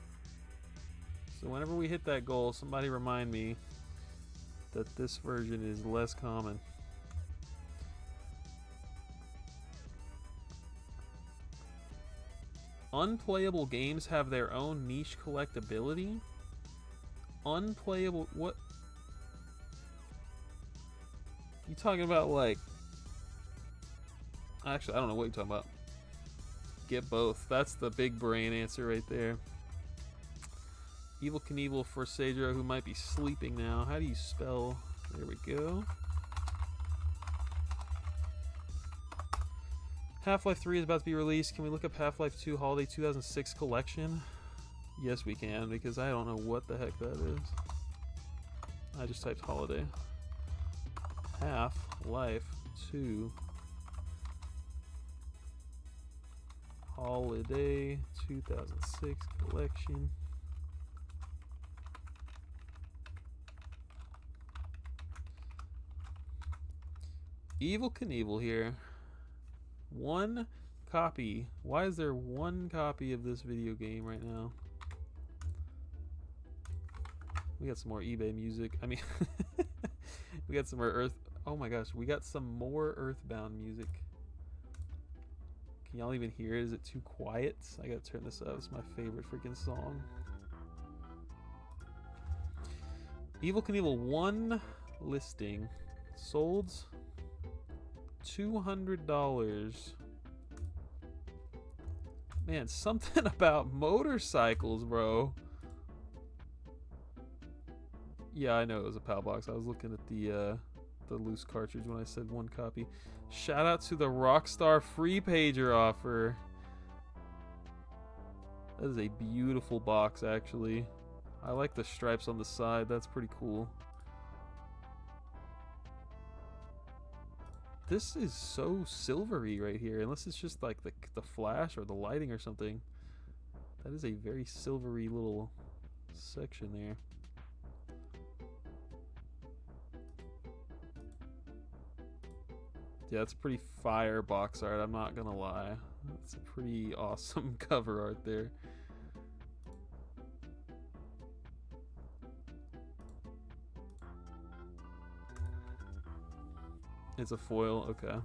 So whenever we hit that goal, somebody remind me that this version is less common. Unplayable games have their own niche collectability. Unplayable, what? You talking about like, actually I don't know what you're talking about. Get both. That's the big brain answer right there. Evil Knievel for Sadro, who might be sleeping now. How do you spell? There we go. Half-Life 3 is about to be released. Can we look up Half-Life 2 Holiday 2006 Collection? Yes, we can, because I don't know what the heck that is. I just typed Holiday. Half-Life 2 Holiday 2006 Collection. Evil Knievel here. 1 copy. Why is there 1 copy of this video game right now? We got some more eBay music. I mean, we got some more Earth. Oh my gosh, we got some more Earthbound music. Can y'all even hear it? Is it too quiet? I gotta turn this up. It's my favorite freaking song. Evil Knievel 1 listing. Sold $200. Man, something about motorcycles, bro. Yeah, I know it was a PAL box. I was looking at the loose cartridge when I said 1 copy. Shout out to the Rockstar free pager offer. That is a beautiful box, actually. I like the stripes on the side. That's pretty cool. This is so silvery right here, unless it's just like the flash or the lighting or something. That is a very silvery little section there. Yeah, it's pretty fire box art, I'm not gonna lie. It's a pretty awesome cover art there. It's a foil, okay.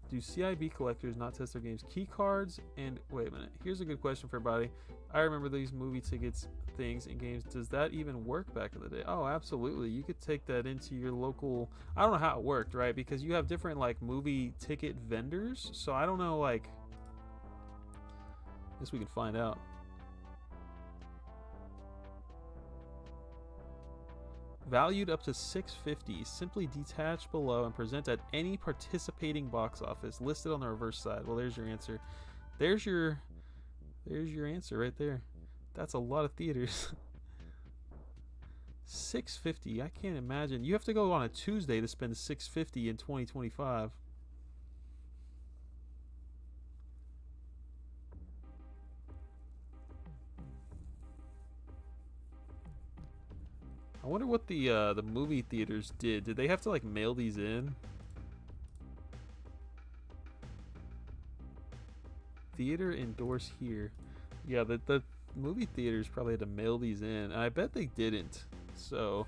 Do CIB collectors not test their games? Key cards and, wait a minute, here's a good question for everybody. I remember these movie tickets things in games. Does that even work back in the day? Oh, absolutely. You could take that into your local, I don't know how it worked, right? Because you have different like movie ticket vendors. So I don't know, like, I guess we can find out. Valued up to $6.50. Simply detach below and present at any participating box office listed on the reverse side. Well, there's your answer. There's your answer right there. That's a lot of theaters. $6.50. I can't imagine. You have to go on a Tuesday to spend $6.50 in 2025. I wonder what the movie theaters did. Did they have to like mail these in? Theater endorse here. Yeah, the movie theaters probably had to mail these in. And I bet they didn't. So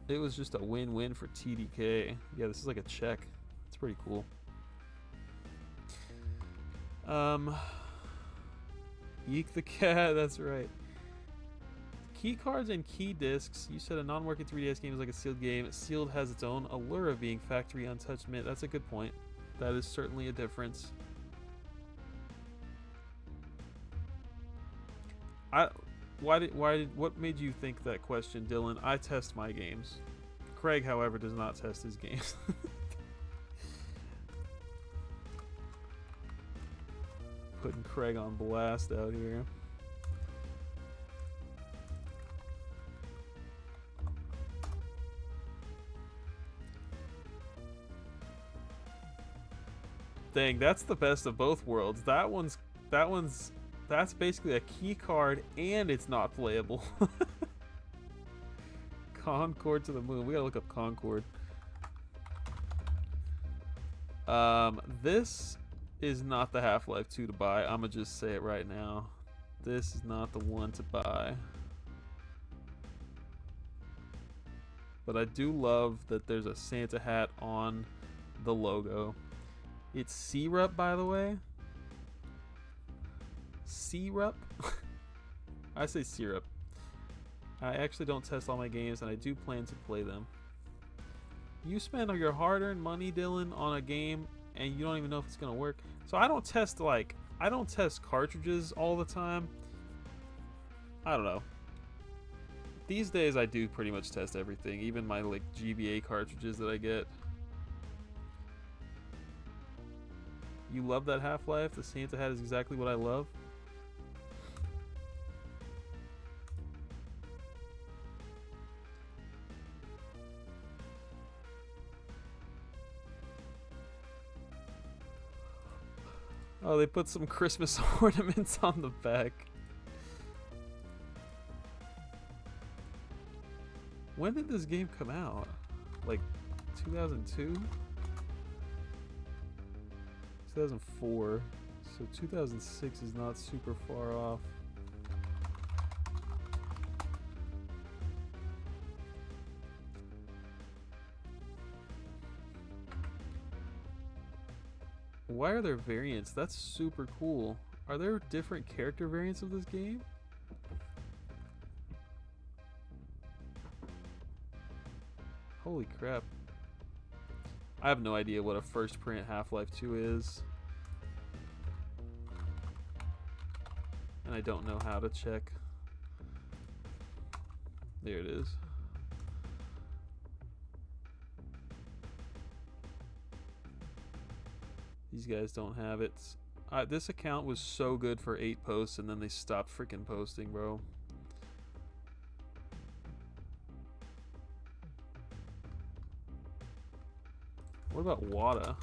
it was just a win-win for TDK. Yeah, this is like a check. It's pretty cool. Yeek the cat, that's right. Key cards and key discs. You said a non-working 3DS game is like a sealed game. Sealed has its own allure of being factory untouched mint. That's a good point. That is certainly a difference. What made you think that question, Dylan? I test my games. Craig, however, does not test his games. Putting Craig on blast out here. Dang, that's the best of both worlds. That's basically a key card and it's not playable. Concord to the moon. We gotta look up Concord. This is not the Half-Life 2 to buy. I'ma just say it right now. This is not the one to buy. But I do love that there's a Santa hat on the logo. It's Syrup, by the way. Syrup? I say syrup. I actually don't test all my games, and I do plan to play them. You spend your hard-earned money, Dylan, on a game, and you don't even know if it's gonna work. So I don't test cartridges all the time. I don't know. These days, I do pretty much test everything, even my like GBA cartridges that I get. You love that Half-Life? The Santa hat is exactly what I love. Oh, they put some Christmas ornaments on the back. When did this game come out? Like 2002? 2004, so 2006 is not super far off. Why are there variants? That's super cool. Are there different character variants of this game? Holy crap. I have no idea what a first print Half-Life 2 is. And I don't know how to check. There it is. These guys don't have it. This account was so good for 8 posts and then they stopped freaking posting, bro. What about WADA?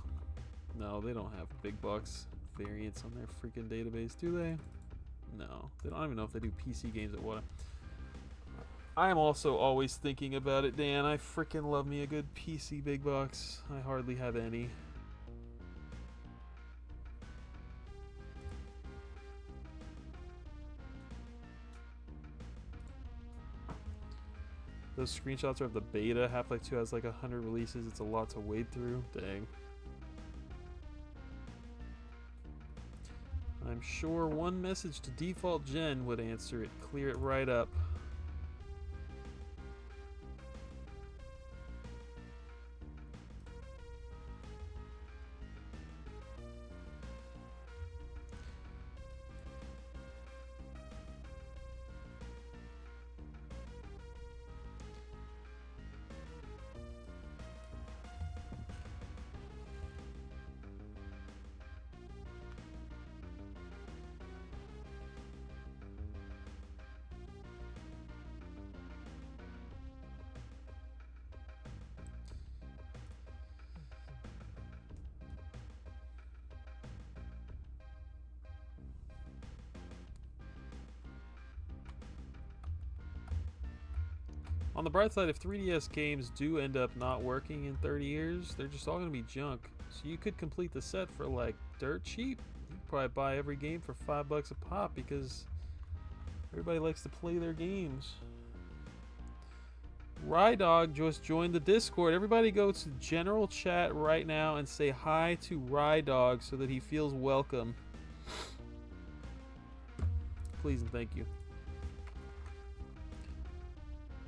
No, they don't have big bucks variants on their freaking database, do they? No, they don't even know if they do PC games at WADA. I'm also always thinking about it, Dan. I freaking love me a good PC big box. I hardly have any. Those screenshots are of the beta. Half-Life 2 has like 100 releases. It's a lot to wade through. Dang. I'm sure one message to default gen would answer it. Clear it right up. On the bright side, if 3DS games do end up not working in 30 years, they're just all going to be junk. So you could complete the set for like dirt cheap. You could probably buy every game for $5 a pop because everybody likes to play their games. Rydog just joined the Discord. Everybody go to general chat right now and say hi to Rydog so that he feels welcome. Please and thank you.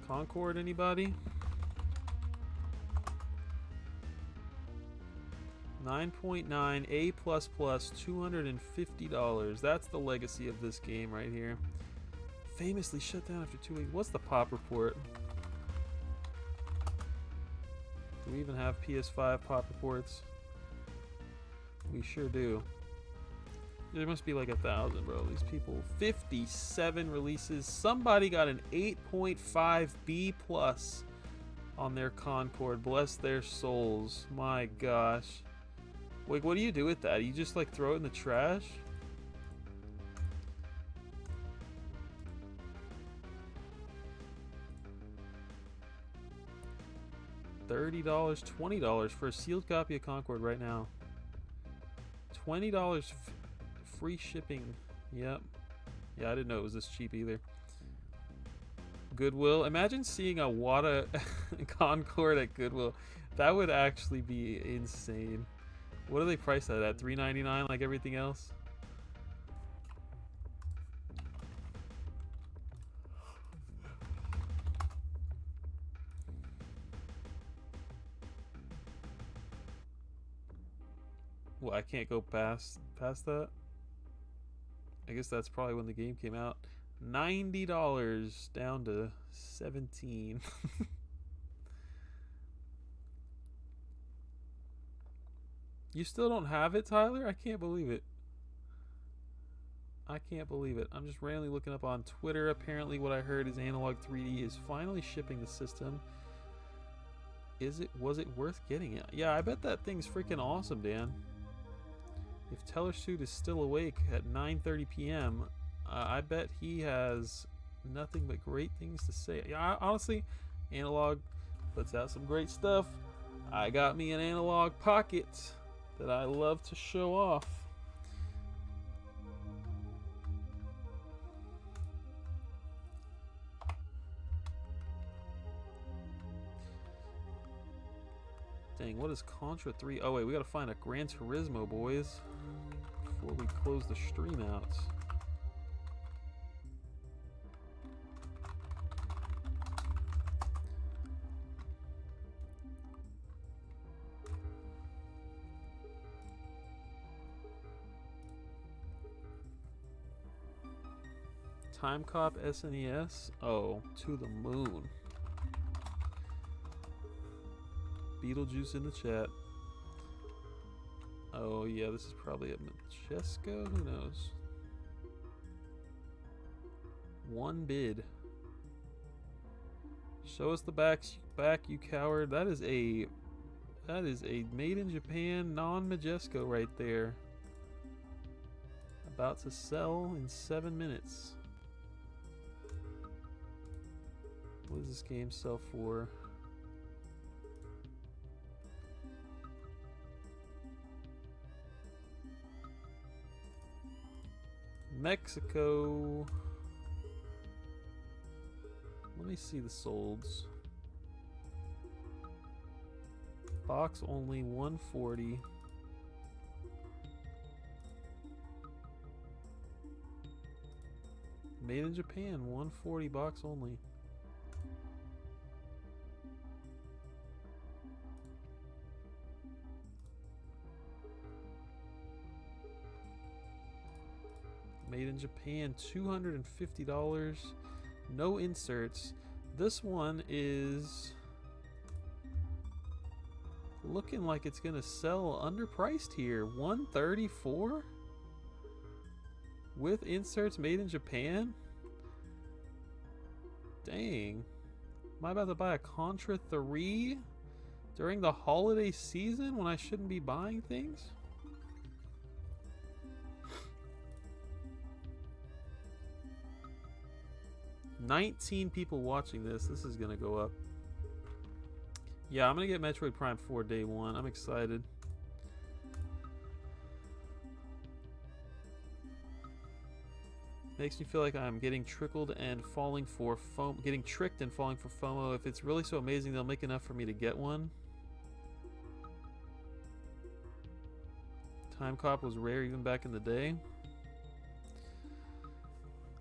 Concord, anybody? 9.9 A++, $250. That's the legacy of this game right here. Famously shut down after 2 weeks. What's the pop report? Do we even have PS5 pop reports? We sure do. There must be like 1,000, bro. These people. 57 releases. Somebody got an 8.5 B+ on their Concord. Bless their souls. My gosh. Wait, what do you do with that? You just like throw it in the trash? $30, $20 for a sealed copy of Concord right now. $20 free shipping. Yep. Yeah, I didn't know it was this cheap either. Goodwill. Imagine seeing a Wada Concord at Goodwill. That would actually be insane. What do they price that at? $3.99 like everything else? Well, I can't go past that. I guess that's probably when the game came out. $90 down to $17. You still don't have it, Tyler? I can't believe it. I can't believe it. I'm just randomly looking up on Twitter. Apparently what I heard is Analog 3D is finally shipping the system. Was it worth getting it? Yeah, I bet that thing's freaking awesome, Dan. If Tellersuit is still awake at 9:30 p.m., I bet he has nothing but great things to say. Yeah, honestly, Analog puts out some great stuff. I got me an Analog Pocket that I love to show off. Dang, what is Contra 3? Oh wait, we gotta find a Gran Turismo, boys, before we close the stream out. Time Cop SNES? Oh, to the moon. Beetlejuice in the chat. Oh yeah, this is probably a Majesco? Who knows? One bid. Show us the back, you coward. That is a made in Japan non-Majesco right there. About to sell in 7 minutes. What does this game sell for? Mexico. Let me see the solds. Box only 140. Made in Japan, 140 box only. Made in Japan, $250. No inserts. This one is looking like it's gonna sell underpriced here. $134 with inserts, made in Japan. Dang. Am I about to buy a Contra 3 during the holiday season when I shouldn't be buying things? 19 people watching this. This is gonna go up. Yeah, I'm gonna get Metroid Prime 4 day one. I'm excited. Makes me feel like I'm getting trickled and falling for FOMO. Getting tricked and falling for FOMO. If it's really so amazing, they'll make enough for me to get one. Time Cop was rare even back in the day.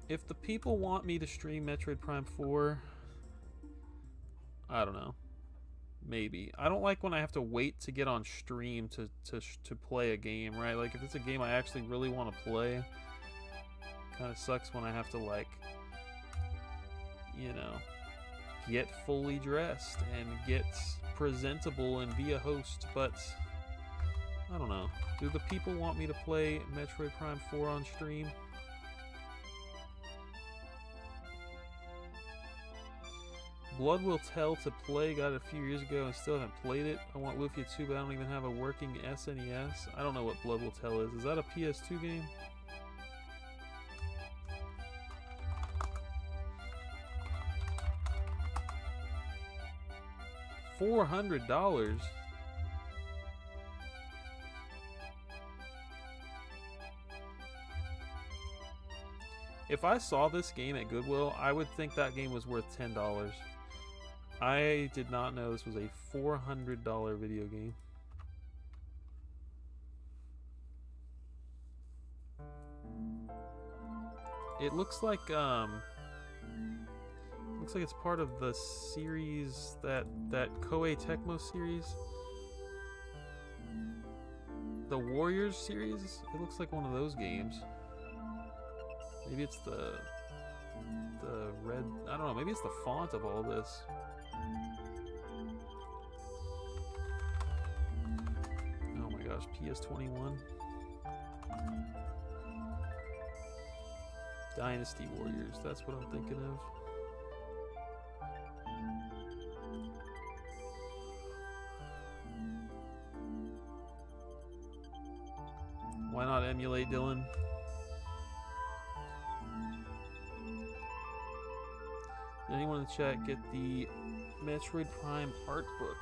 If the people want me to stream Metroid Prime 4, I don't know. Maybe. I don't like when I have to wait to get on stream to play a game, right? Like, if it's a game I actually really want to play, kind of sucks when I have to, like, you know, get fully dressed and get presentable and be a host, but I don't know. Do the people want me to play Metroid Prime 4 on stream? Blood Will Tell to play, got it a few years ago and still haven't played it. I want Lufia 2, but I don't even have a working SNES. I don't know what Blood Will Tell is. Is that a PS2 game? $400? If I saw this game at Goodwill, I would think that game was worth $10. I did not know this was a $400 video game. It looks like it's part of the series that Koei Tecmo series. The Warriors series? It looks like one of those games. Maybe it's the red, I don't know, maybe it's the font of all this. Oh my gosh, PS21. Dynasty Warriors, that's what I'm thinking of. Why not emulate, Dylan? Did anyone in the chat get the Metroid Prime art book?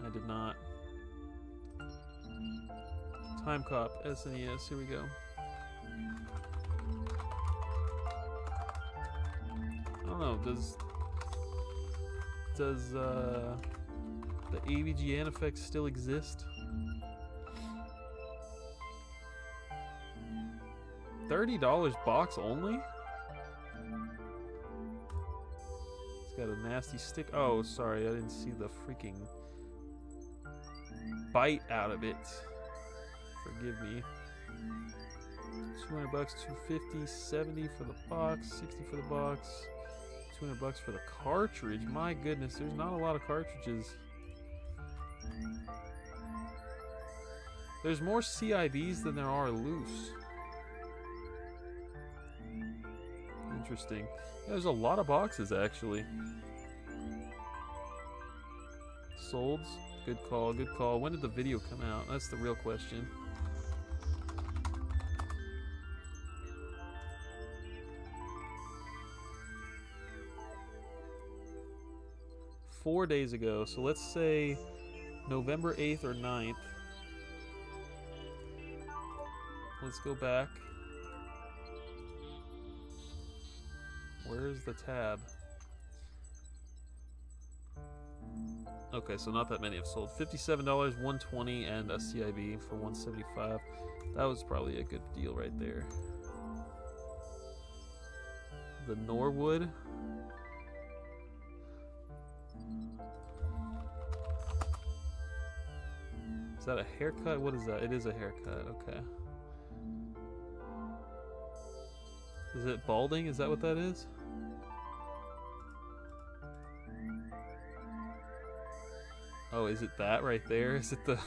I did not. Time Cop, SNES, here we go. I don't know, does the AVGN effect still exist? $30 box only? It's got a nasty stick. Oh, sorry, I didn't see the freaking bite out of it. Forgive me. $200, $250, $70 for the box, $60 for the box, $200 for the cartridge. My goodness, there's not a lot of cartridges. There's more CIBs than there are loose. Interesting. Yeah, there's a lot of boxes actually. Solds? Good call, good call. When did the video come out? That's the real question. Four days ago, so let's say November 8th or 9th. Let's go back. Where's the tab? Okay, so not that many have sold. $57, $120, and a CIB for $175. That was probably a good deal right there. The Norwood. Is that a haircut? What is that? It is a haircut, okay. Is it balding? Is that what that is? Oh, is it that right there? Is it the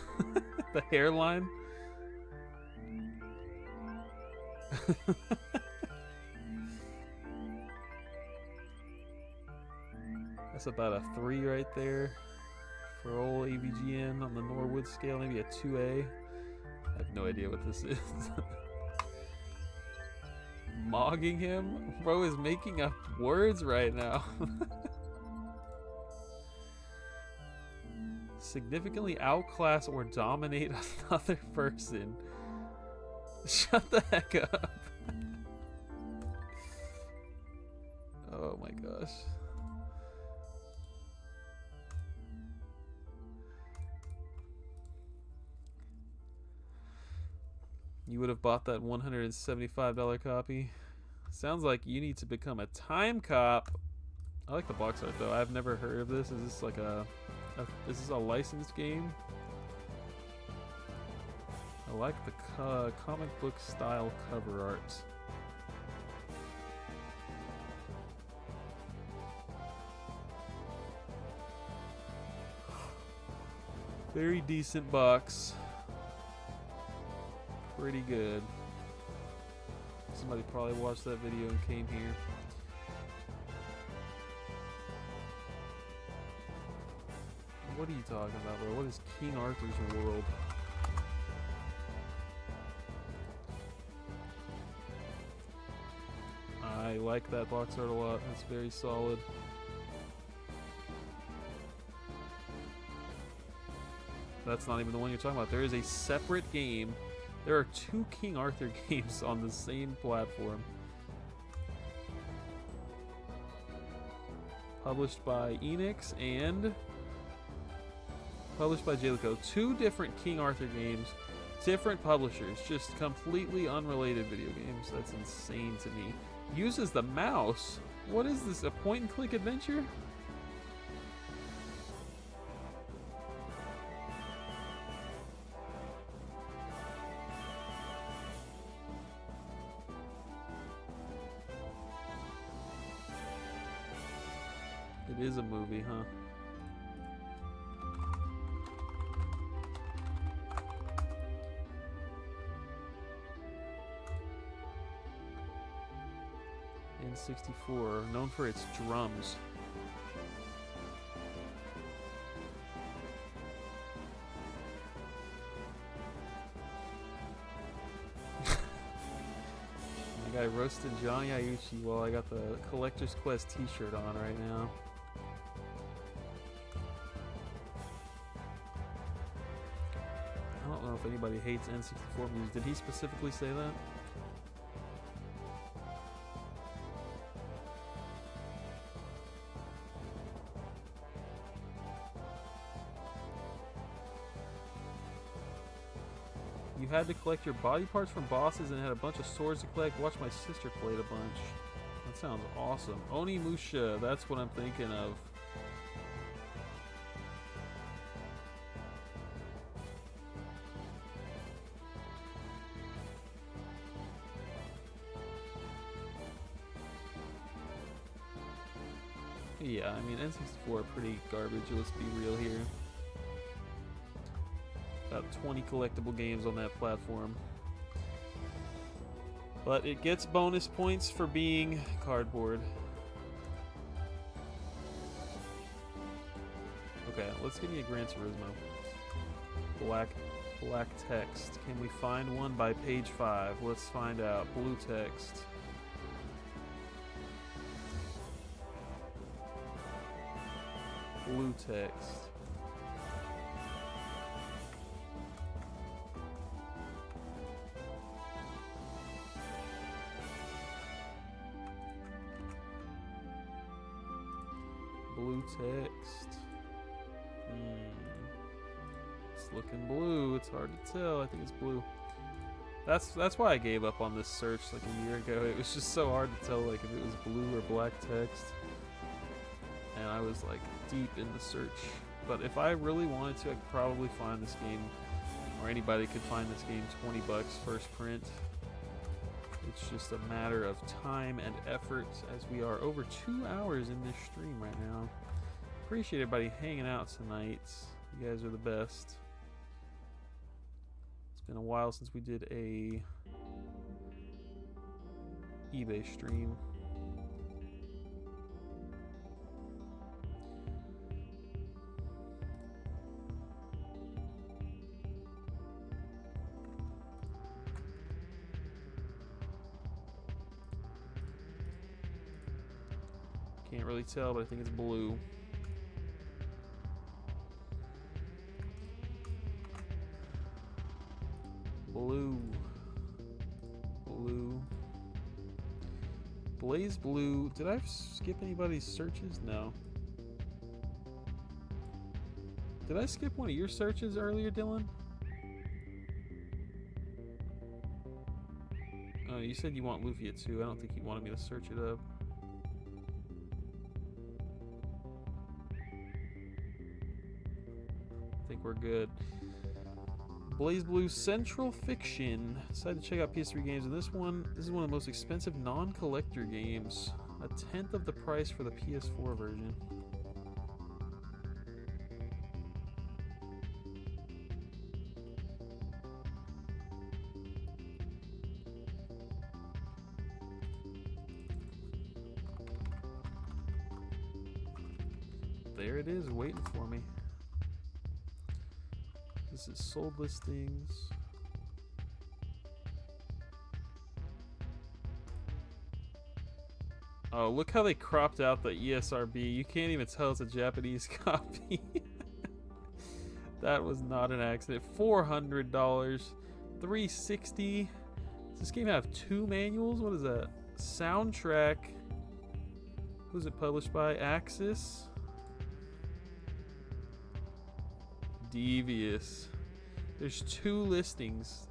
the hairline? That's about a 3 right there for old AVGN on the Norwood scale, maybe a 2A. I have no idea what this is. Mogging him? Bro is making up words right now. Significantly outclass or dominate another person. Shut the heck up. Oh my gosh. You would have bought that $175 copy. Sounds like you need to become a time cop. I like the box art though. I've never heard of this. Is this like is this a licensed game? I like the comic book style cover art. Very decent box. Pretty good. Somebody probably watched that video and came here. What are you talking about, bro? What is King Arthur's world? I like that box art a lot. It's very solid. That's not even the one you're talking about. There is a separate game. There are 2 King Arthur games on the same platform. Published by Enix and published by Jalico. 2 different King Arthur games, different publishers, just completely unrelated video games. That's insane to me. Uses the mouse? What is this, a point-and-click adventure? It is a movie, huh? N64, known for its drums. My guy roasted Johnny Ayuchi while I got the Collector's Quest t-shirt on right now. I don't know if anybody hates N64 music. Did he specifically say that? You had to collect your body parts from bosses and had a bunch of swords to collect. Watch my sister played a bunch. That sounds awesome. Onimusha, that's what I'm thinking of. Yeah, I mean, N64 are pretty garbage, let's be real here. About 20 collectible games on that platform. But it gets bonus points for being cardboard. Okay, let's give me a Gran Turismo. Black text. Can we find one by page 5? Let's find out. Blue text. Blue text. Blue text. It's looking blue. It's hard to tell. I think it's blue. That's why I gave up on this search like a year ago. It was just so hard to tell like if it was blue or black text. And I was like deep in the search. But if I really wanted to, I could probably find this game, or anybody could find this game, $20 first print. It's just a matter of time and effort, as we are over 2 hours in this stream right now. Appreciate everybody hanging out tonight. You guys are the best. It's been a while since we did a eBay stream. Can't really tell, but I think it's blue. Blue. Blue. Blaze blue. Did I skip anybody's searches? No. Did I skip one of your searches earlier, Dylan? Oh, you said you want Lufia too. I don't think you wanted me to search it up. I think we're good. Blaze Blue Central Fiction. Decided to check out PS3 games, and this is one of the most expensive non-collector games. 1/10 of the price for the PS4 version. There it is, waiting for me. This is sold listings. Oh, look how they cropped out the ESRB. You can't even tell it's a Japanese copy. That was not an accident. $400. $360. Does this game have 2 manuals? What is that? Soundtrack. Who's it published by? Axis. Devious. There's 2 listings.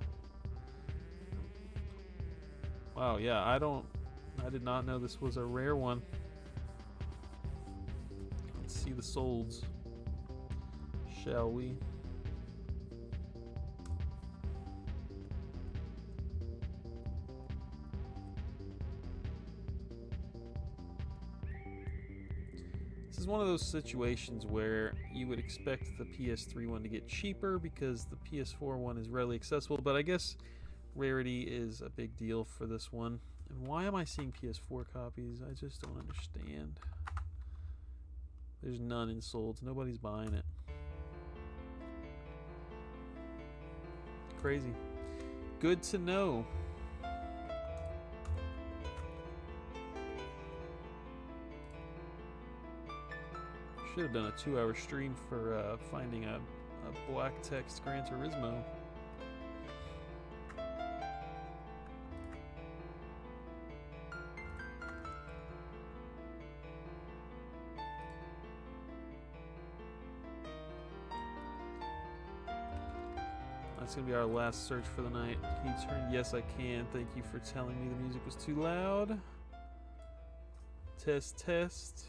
Wow, yeah, I did not know this was a rare one. Let's see the solds. Shall we? This is one of those situations where you would expect the PS3 one to get cheaper because the PS4 one is readily accessible, but I guess rarity is a big deal for this one. And why am I seeing PS4 copies? I just don't understand. There's none in solds. Nobody's buying it. Crazy. Good to know. Should have done a 2-hour stream for finding a black text Gran Turismo. That's gonna be our last search for the night. Can you turn? Yes, I can. Thank you for telling me the music was too loud. Test, test.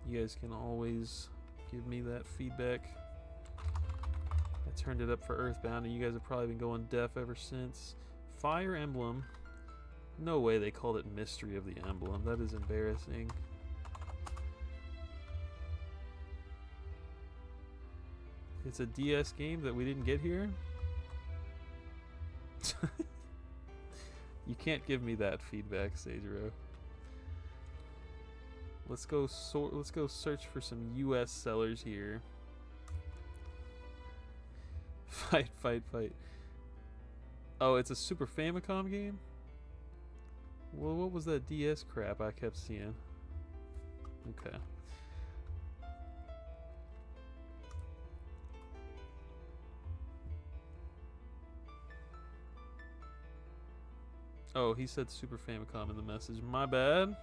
You guys can always give me that feedback. I turned it up for Earthbound, and you guys have probably been going deaf ever since. Fire Emblem. No way they called it Mystery of the Emblem. That is embarrassing. It's a DS game that we didn't get here? You can't give me that feedback, Seijiro. Let's go search for some US sellers here. Fight, fight, fight. Oh, it's a Super Famicom game? Well, what was that DS crap I kept seeing? Okay. Oh, he said Super Famicom in the message. My bad.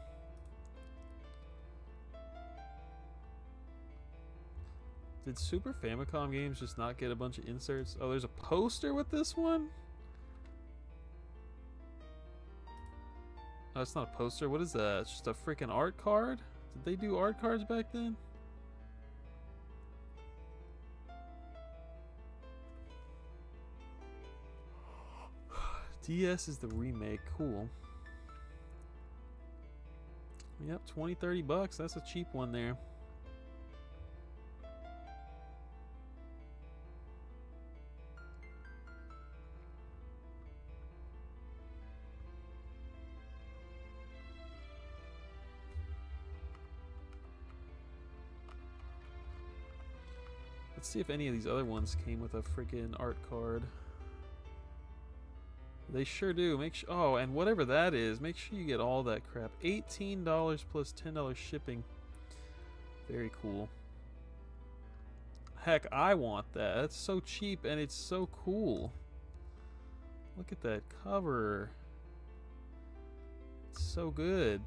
Did Super Famicom games just not get a bunch of inserts? Oh, there's a poster with this one? Oh, it's not a poster. What is that? It's just a freaking art card? Did they do art cards back then? DS is the remake. Cool. Yep, 20-30 bucks. That's a cheap one there. Let's see if any of these other ones came with a freaking art card. They sure do. Make sure. Oh, and whatever that is, make sure you get all that crap. $18 plus $10 shipping. Very cool. Heck, I want that. That's so cheap and it's so cool. Look at that cover. It's so good.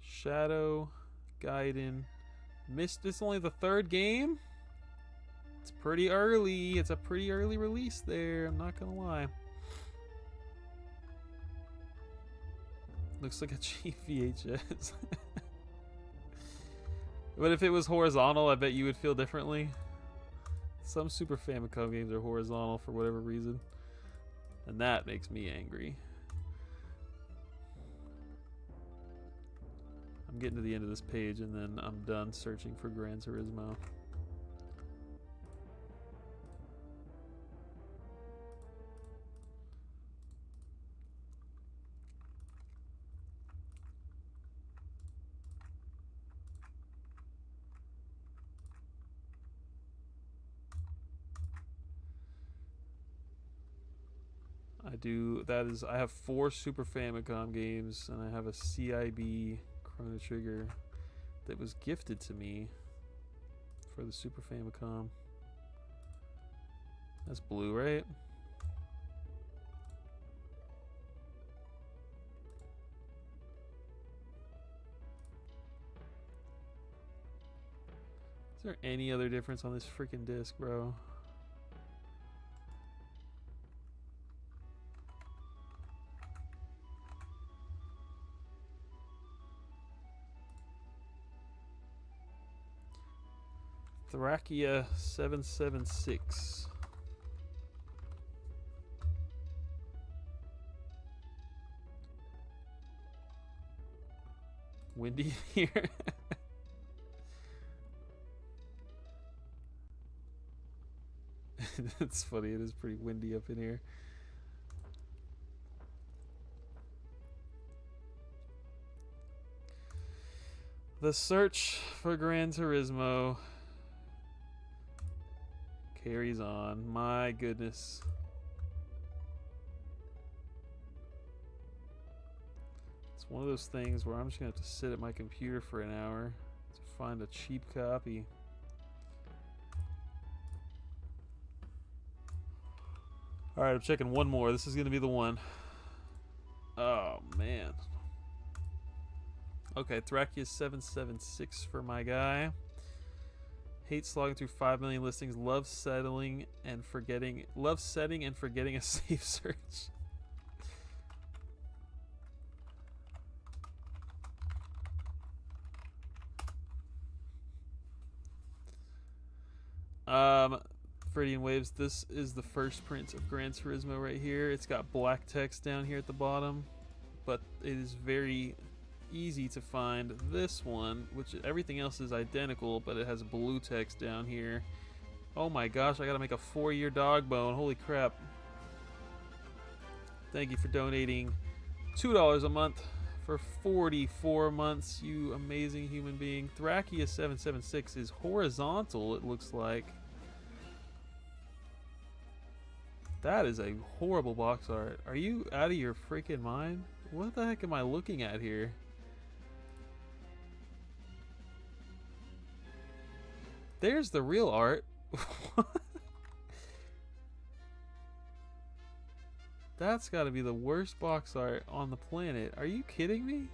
Shadow, Gaiden, Mist. This is only the third game? It's pretty early. It's a pretty early release there. I'm not gonna lie. Looks like a cheap VHS. But if it was horizontal, I bet you would feel differently. Some Super Famicom games are horizontal for whatever reason. And that makes me angry. I'm getting to the end of this page and then I'm done searching for Gran Turismo. I have 4 Super Famicom games and I have a CIB Chrono Trigger that was gifted to me for the Super Famicom. That's blue, right? Is there any other difference on this freaking disc, bro? Thrakia 776. Windy here. It's funny, it is pretty windy up in here. The search for Gran Turismo carries on. My goodness. It's one of those things where I'm just gonna have to sit at my computer for an hour to find a cheap copy. Alright, I'm checking one more. This is gonna be the one. Oh man. Okay, Thrakia 776 for my guy. Hates slogging through 5 million listings. Loves setting and forgetting a safe search. Freudian Waves. This is the first print of Gran Turismo right here. It's got black text down here at the bottom, but it is very easy to find this one, which everything else is identical, but it has blue text down here. Oh my gosh, I gotta make a 4-year dog bone. Holy crap. Thank you for donating $2 a month for 44 months, you amazing human being. Thrakia 776 is horizontal, it looks like. That is a horrible box art. Are you out of your freaking mind? What the heck am I looking at here? There's the real art. That's got to be the worst box art on the planet. Are you kidding me?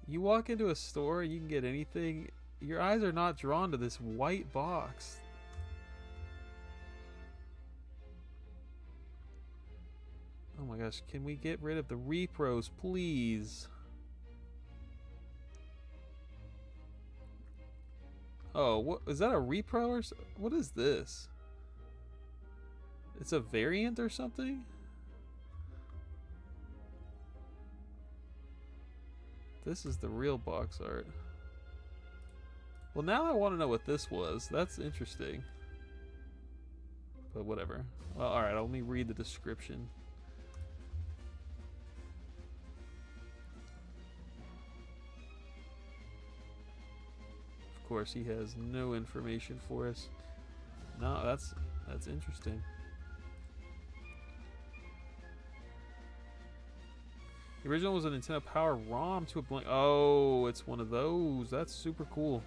You walk into a store and you can get anything. Your eyes are not drawn to this white box. Oh my gosh, can we get rid of the repros, please? Oh, what is that, a repro or so? What is this? It's a variant or something? This is the real box art. Well, now I want to know what this was. That's interesting. But whatever. Well, alright, let me read the description. course, he has no information for us. No, that's interesting. The original was a Nintendo Power ROM to a blank. Oh, it's one of those. That's super cool.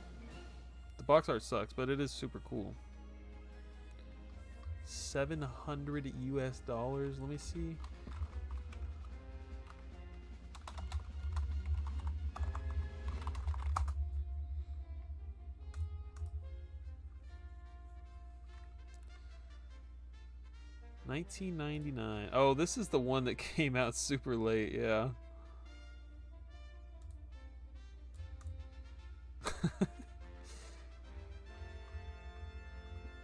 The box art sucks, but it is super cool. $700 US. Let me see. $19.99. Oh, this is the one that came out super late, yeah.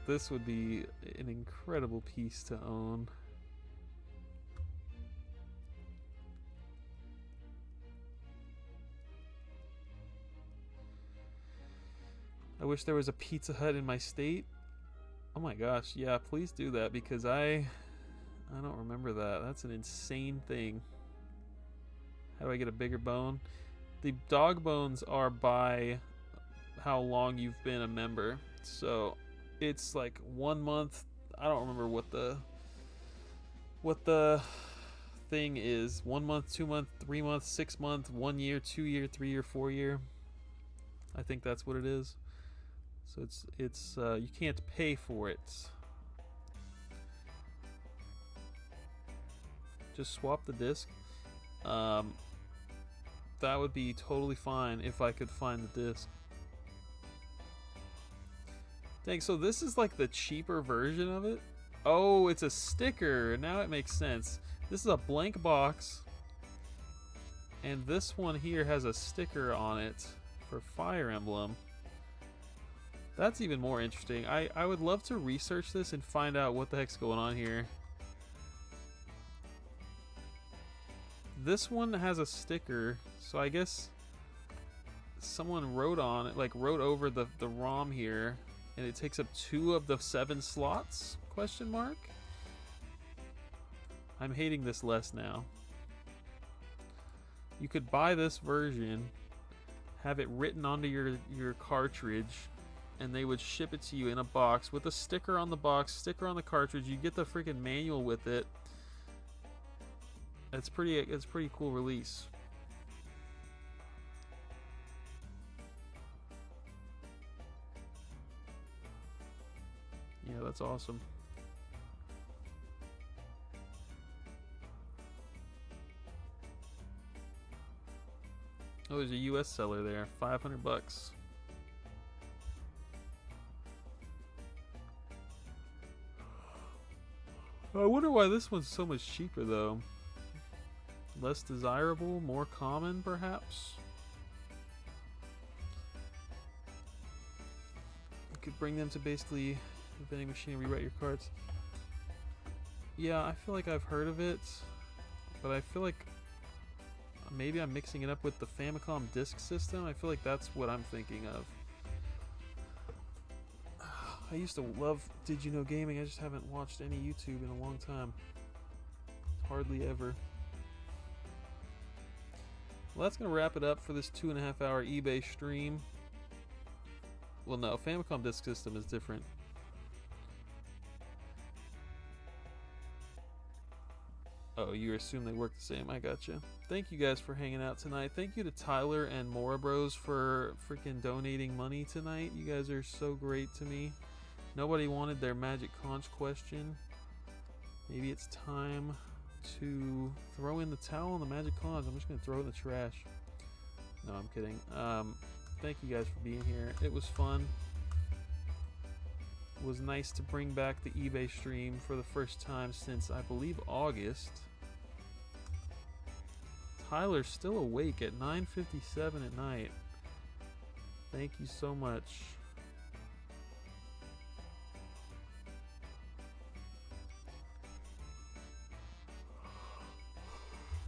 This would be an incredible piece to own. I wish there was a Pizza Hut in my state. Oh my gosh, yeah, please do that because I don't remember that. That's an insane thing. How do I get a bigger bone? The dog bones are by how long you've been a member. So it's like 1 month. I don't remember what the thing is. 1 month, 2 month, 3 month, 6 month, 1 year, 2 year, 3 year, 4 year. I think that's what it is. So it's you can't pay for it. Just swap the disc. That would be totally fine if I could find the disc. Dang, so this is like the cheaper version of it? Oh, it's a sticker. Now it makes sense. This is a blank box. And this one here has a sticker on it for Fire Emblem. That's even more interesting. I would love to research this and find out what the heck's going on here. This one has a sticker, so I guess someone wrote on it, like wrote over the ROM here, and it takes up 2 of the 7 slots? Question mark? I'm hating this less now. You could buy this version, have it written onto your cartridge, and they would ship it to you in a box with a sticker on the box, sticker on the cartridge. You get the freaking manual with it. It's pretty cool release. Yeah, that's awesome. Oh, there's a US seller there. 500 bucks. I wonder why this one's so much cheaper though. Less desirable, more common perhaps? You could bring them to basically the vending machine and rewrite your cards. Yeah, I feel like I've heard of it, but I feel like maybe I'm mixing it up with the Famicom disk system. I feel like that's what I'm thinking of. I used to love Did You Know Gaming. I just haven't watched any YouTube in a long time. Hardly ever. Well, that's going to wrap it up for this 2.5 hour eBay stream. Well, no, Famicom disk system is different. Oh, you assume they work the same. I gotcha. Thank you guys for hanging out tonight. Thank you to Tyler and Mora Bros for freaking donating money tonight. You guys are so great to me. Nobody wanted their Magic Conch question. Maybe it's time to throw in the towel on the Magic Conch. I'm just going to throw it in the trash. No, I'm kidding. Thank you guys for being here. It was fun. It was nice to bring back the eBay stream for the first time since, I believe, August. Tyler's still awake at 9:57 at night. Thank you so much.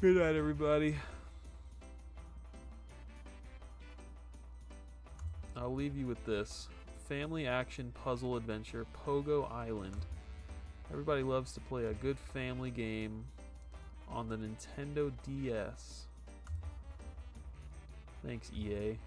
Good night, everybody. I'll leave you with this. Family action puzzle adventure, Pogo Island. Everybody loves to play a good family game on the Nintendo DS. Thanks, EA.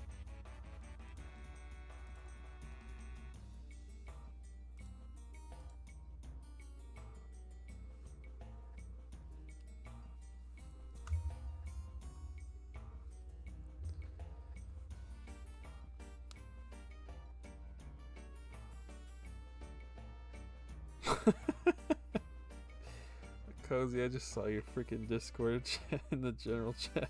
Cozy, I just saw your freaking Discord chat in the general chat.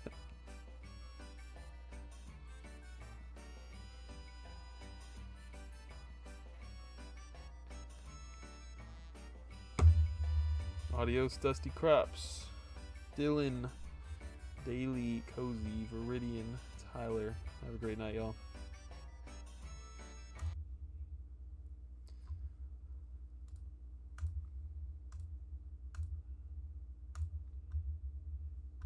Adios, Dusty Crops. Dylan, Daily, Cozy, Viridian, Tyler. Have a great night, y'all.